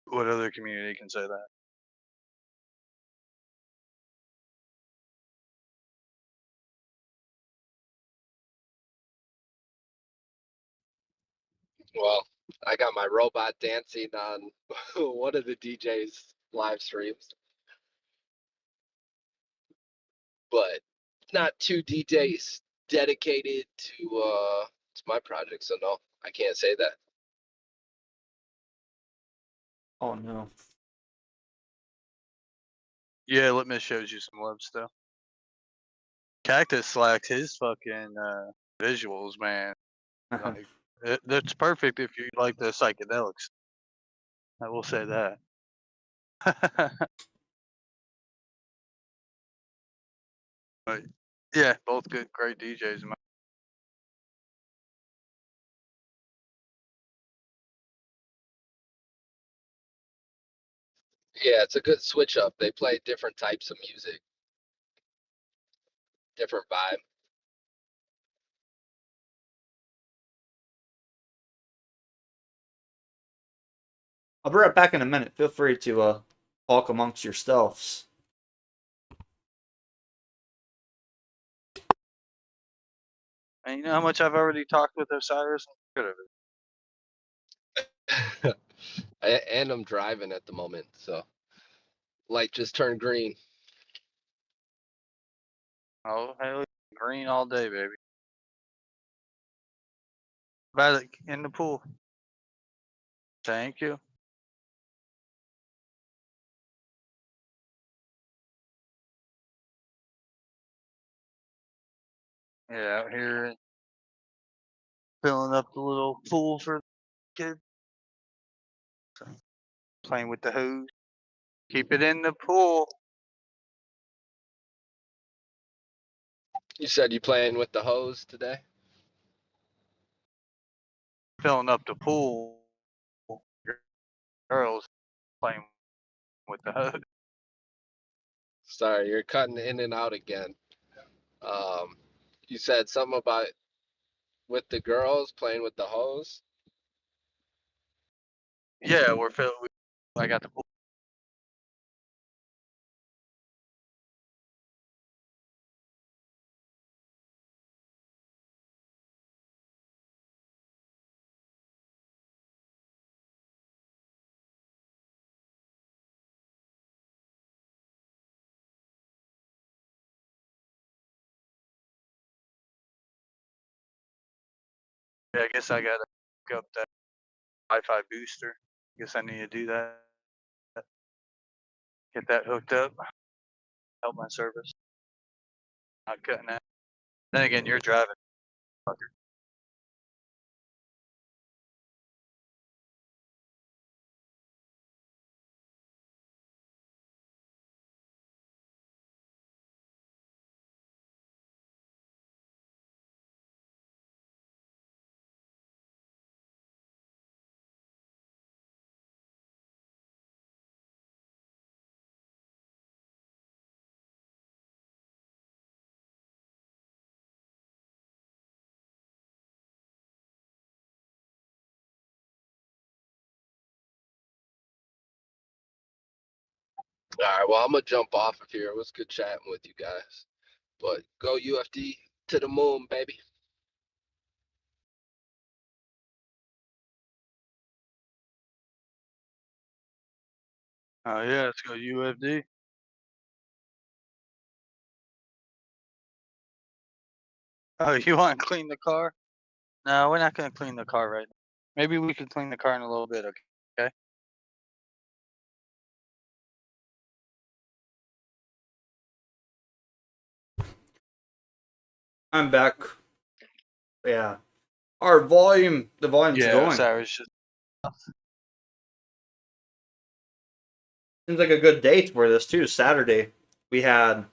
What other community can say that? Well, I got my robot dancing on one of the DJ's live streams, but not two DJs dedicated to my project, so no, I can't say that. Oh no. Yeah, Litmus shows you some love stuff. Cactus Slack, his fucking visuals, man. Like, that's perfect if you like the psychedelics. I will say that. But yeah, both good, great DJs. Yeah, it's a good switch up. They play different types of music, different vibe. I'll be right back in a minute. Feel free to talk amongst yourselves. And you know how much I've already talked with Osiris? I'm good of it. And I'm driving at the moment, so light just turned green. Oh, hell, green all day, baby. About it in the pool. Thank you. Yeah, out here filling up the little pool for the kids. So, playing with the hose. Keep it in the pool. You said you playing with the hose today? Filling up the pool. Girls playing with the hose. Sorry, you're cutting in and out again. Um, you said something about with the girls playing with the hose. Yeah, we're filling. I got the pool. Yeah, I guess I gotta hook up that Wi-Fi booster. Guess I need to do that. Get that hooked up. Help my service. Not cutting that. Then again, you're driving. Fucker. All right, well, I'm gonna jump off of here. It was good chatting with you guys. But go UFD to the moon, baby. Oh yeah, let's go UFD. Oh, you want to clean the car? No, we're not gonna clean the car right now. Maybe we can clean the car in a little bit. Okay. I'm back. Yeah. The volume's Yeah, going. sorry. It's just Seems like a good day for this too. Saturday, we had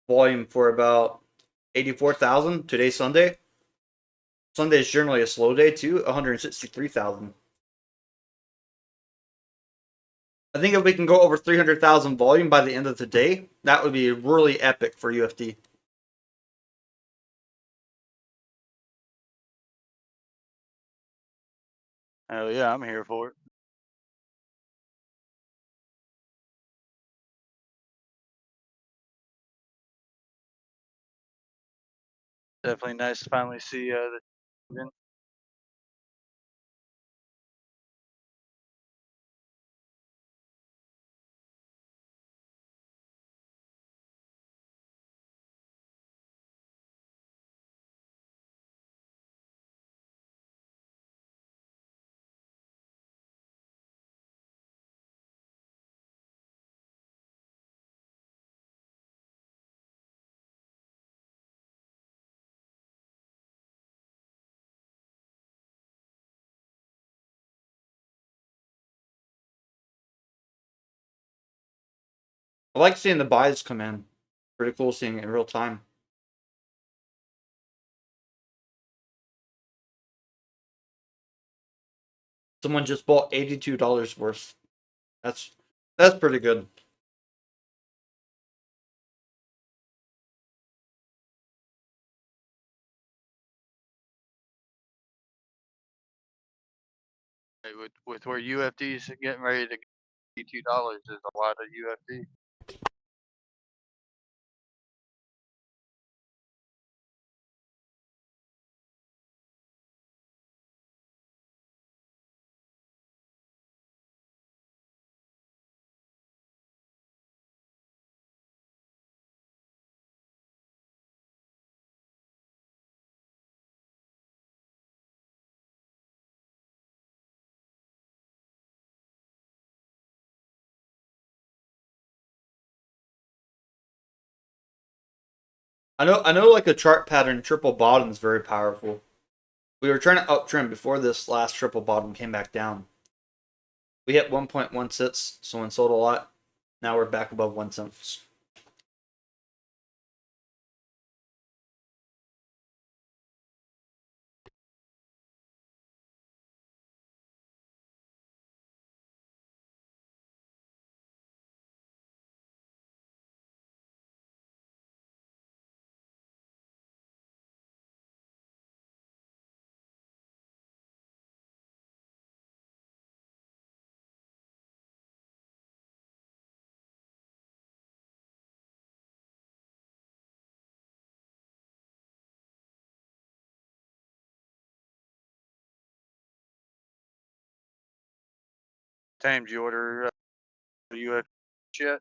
volume for about 84,000. Today's Sunday. Sunday is generally a slow day too. 163,000. I think if we can go over 300,000 volume by the end of the day, that would be really epic for UFD. hell yeah, I'm here for it. Definitely nice to finally see the. I like seeing the buys come in. Pretty cool seeing it in real time. Someone just bought $82 worth. That's that's pretty good. With where UFD's getting ready to get $2, there's a lot of UFD. I know like a chart pattern triple bottom is very powerful. We were trying to uptrend before this last triple bottom came back down. We hit 1.16, someone sold a lot. Now we're back above 1 cent. Did you order UFD yet?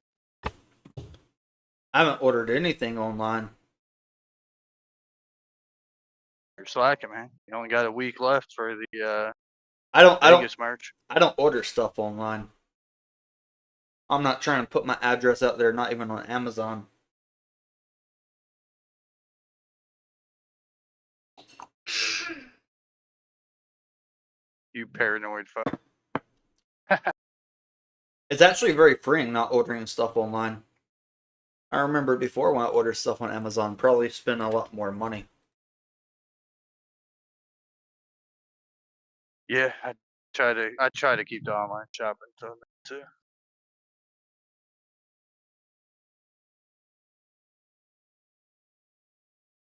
I haven't ordered anything online. You're slacking, man. You only got a week left for the I don't Vegas merch. I don't order stuff online. I'm not trying to put my address out there, not even on Amazon. You paranoid fuck. It's actually very freeing not ordering stuff online. I remember before when I ordered stuff on Amazon, probably spend a lot more money. Yeah, I try to keep the online shopping too.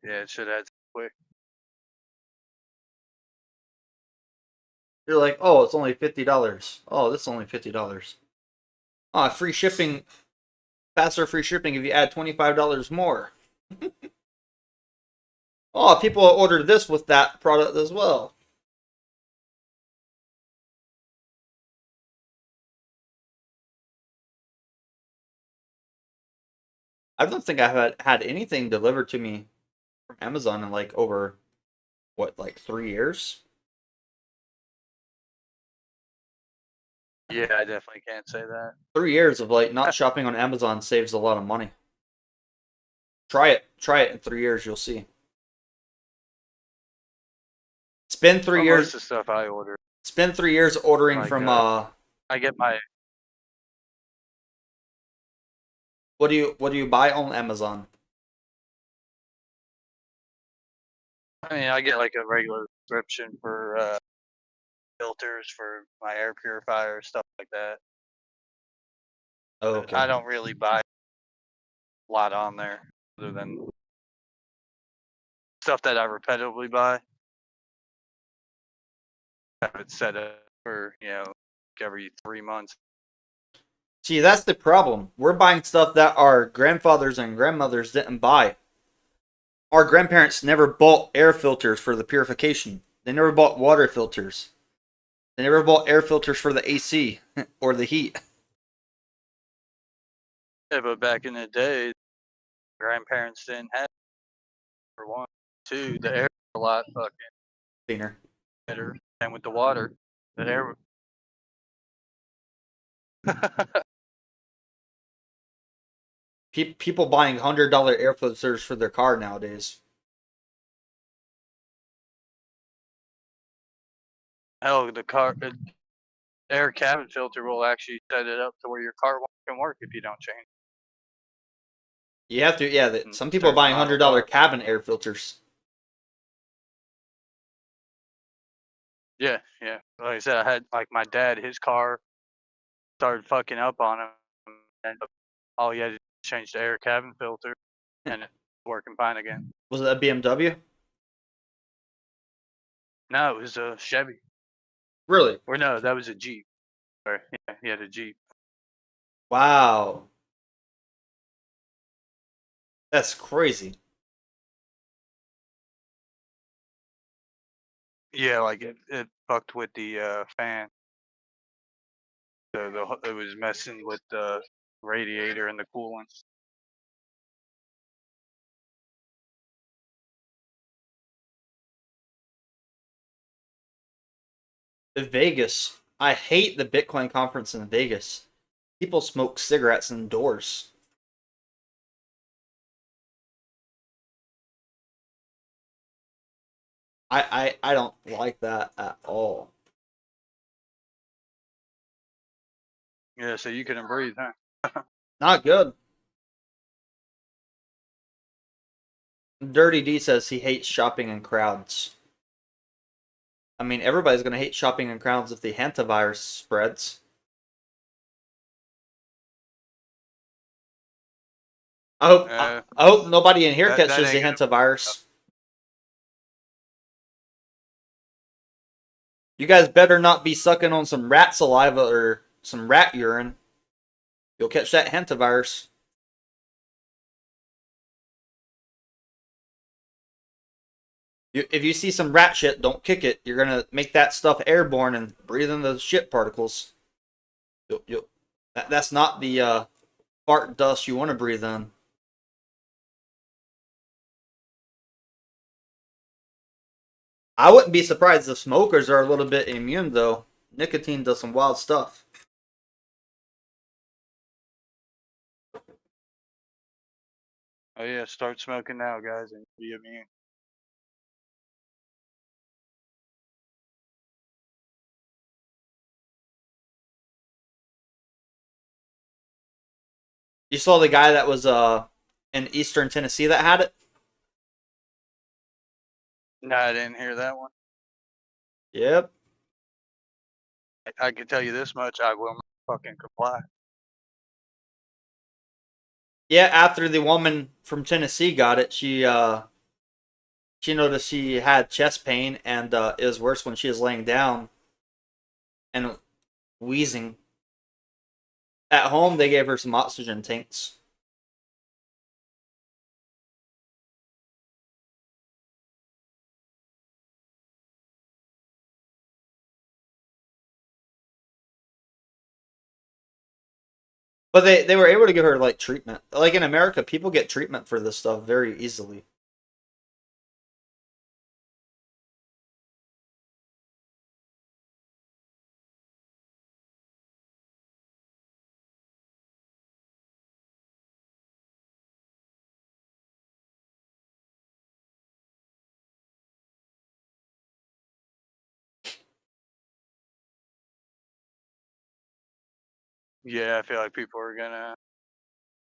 Yeah, it should add quick. You're like, oh, it's only $50. Oh, this is only $50. Oh, free shipping, faster free shipping if you add $25 more. Oh, people ordered this with that product as well. I don't think I've had anything delivered to me from Amazon in like over, what, like 3 years? Yeah, I definitely can't say that. 3 years of like not shopping on Amazon saves a lot of money. Try it. Try it in 3 years, you'll see. Spend three Well, years. most of the stuff I order, Spend 3 years ordering like from I get my what do you buy on Amazon? I get like a regular subscription for filters for my air purifier, stuff like that. Oh, But I okay. don't really buy a lot on there other than stuff that I repetitively buy. Have it set up for every 3 months. See, that's the problem. We're buying stuff that our grandfathers and grandmothers didn't buy. Our grandparents never bought air filters for the purification. They never bought water filters. They never bought air filters for the AC or the heat. Yeah, but back in the day, grandparents didn't have for one. Two, the air was a lot fucking Cleaner. better, and with the water, the air. People buying $100 air filters for their car nowadays. Hell, the air cabin filter will actually set it up to where your car can work if you don't change. You have to, yeah. Some people are Certain buying model $100 cars. cabin air filters. Yeah, yeah. Like I said, I had like my dad, his car started fucking up on him, and all he had to change the air cabin filter, and it's working fine again. Was it a BMW? No, it was a Chevy. Really? Or no, that was a Jeep. Sorry, yeah, he had a Jeep. Wow. That's crazy. Yeah, like it fucked with the fan. It was messing with the radiator and the coolant. In Vegas. I hate the Bitcoin conference in Vegas. People smoke cigarettes indoors. I don't like that at all. Yeah, so you couldn't breathe, huh? Not good. Dirty D says he hates shopping in crowds. I mean, everybody's gonna hate shopping in crowds if the hantavirus spreads. I hope nobody in here that catches the ain't hantavirus. You guys better not be sucking on some rat saliva or some rat urine. You'll catch that hantavirus. If you see some rat shit, don't kick it. You're gonna make that stuff airborne and breathe in the shit particles. That's not the fart dust you want to breathe in. I wouldn't be surprised if smokers are a little bit immune, though. Nicotine does some wild stuff. Oh yeah, start smoking now, guys, and be immune. You saw the guy that was in Eastern Tennessee that had it? No, I didn't hear that one. Yep. I can tell you this much: I will not fucking comply. Yeah, after the woman from Tennessee got it, she noticed she had chest pain, and it was worse when she was laying down and wheezing. At home, they gave her some oxygen tanks. But they were able to give her like treatment. Like in America, people get treatment for this stuff very easily. Yeah, I feel like people are gonna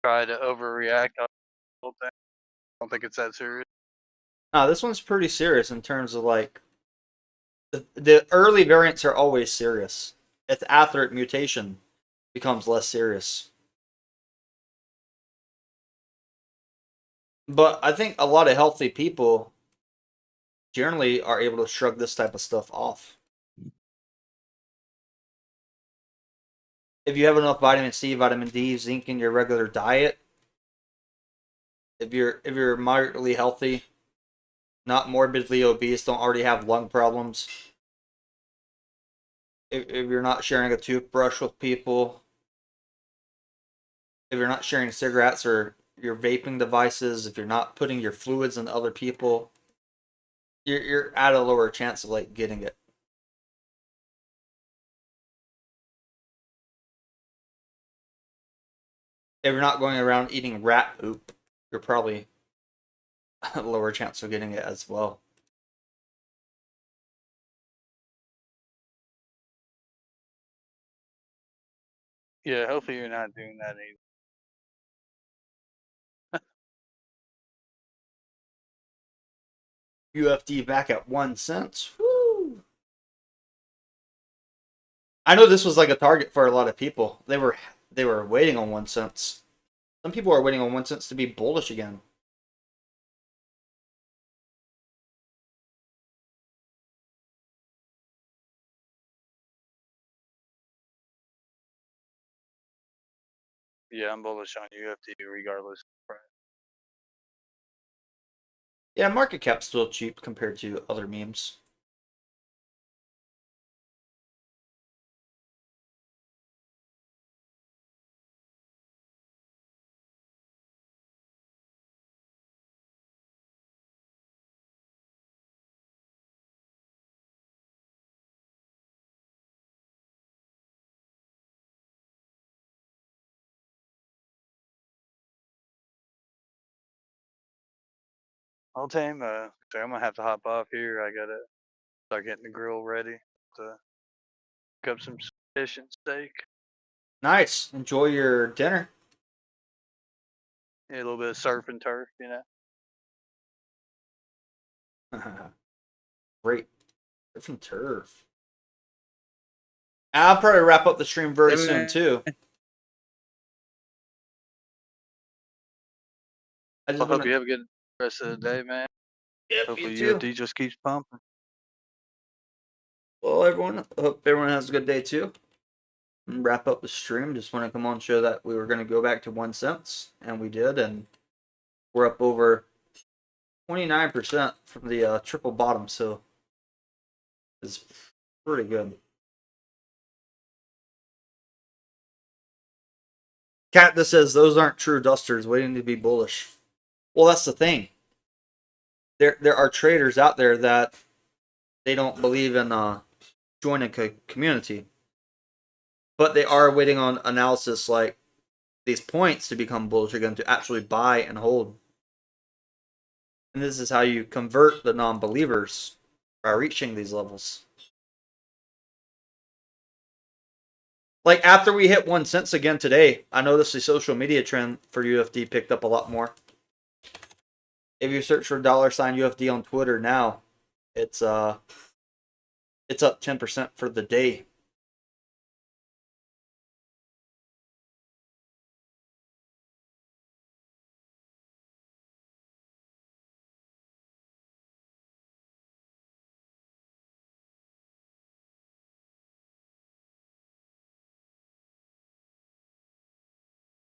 try to overreact on the whole thing. I don't think it's that serious. Now, this one's pretty serious in terms of like the early variants are always serious. It's after it mutation becomes less serious. But I think a lot of healthy people generally are able to shrug this type of stuff off. If you have enough vitamin C, vitamin D, zinc in your regular diet, if you're moderately healthy, not morbidly obese, don't already have lung problems, if you're not sharing a toothbrush with people, if you're not sharing cigarettes or your vaping devices, if you're not putting your fluids in other people, you're at a lower chance of like getting it. If you're not going around eating rat poop, you're probably a lower chance of getting it as well. Yeah, hopefully you're not doing that either. UFD back at 1 cent. Woo! I know this was like a target for a lot of people. They were waiting on 1 cent. Some people are waiting on 1 cent to be bullish again. Yeah, I'm bullish on UFD regardless. Yeah, market cap's still cheap compared to other memes. I'll tame. So I'm gonna have to hop off here. I gotta start getting the grill ready to cook up some fish and steak. Nice. Enjoy your dinner. Yeah, a little bit of surf and turf, you know. Great. Different turf. I'll probably wrap up the stream very soon too. I I just hope want you to. have a good rest of the day, man. Yep, you Hopefully too. UFD just keeps pumping. Well, everyone. Hope everyone has a good day too. Wrap up the stream. Just want to come on and show that we were going to go back to 1 cent, and we did, and we're up over 29% from the triple bottom, so it's pretty good. Cat that says those aren't true dusters waiting to be bullish. Well, that's the thing. There are traders out there that they don't believe in joining a community. But they are waiting on analysis like these points to become bullish again to actually buy and hold. And this is how you convert the non-believers by reaching these levels. Like after we hit 1 cent again today, I noticed the social media trend for UFD picked up a lot more. If you search for $UFD on Twitter now, it's up 10% for the day.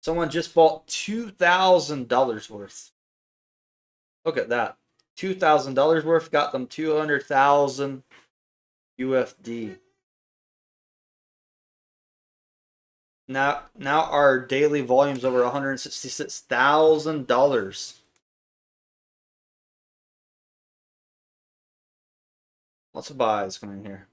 Someone just bought $2,000 worth. Look at that. $2,000 worth got them 200,000 UFD. Now our daily volume's over $166,000. Lots of buys coming in here.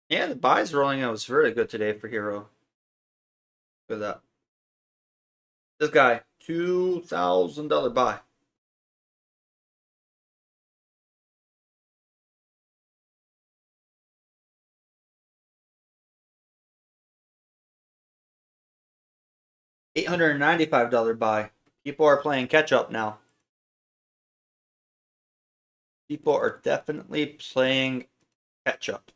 Yeah, the buys rolling out was very good today for Hero. Look at that. This guy, $2,000 buy. $895 buy. People are playing catch up now. People are definitely playing catch up.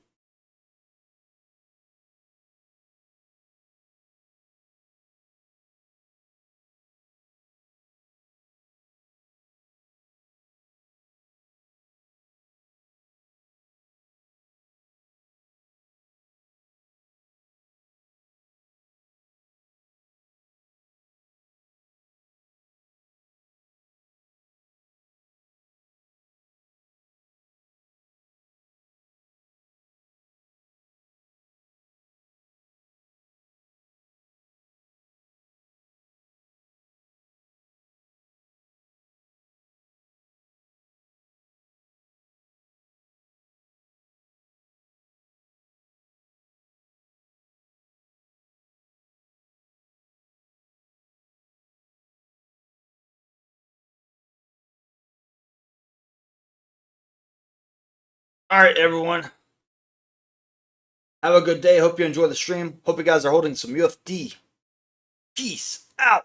All right, everyone. Have a good day. Hope you enjoy the stream. Hope you guys are holding some UFD. Peace out.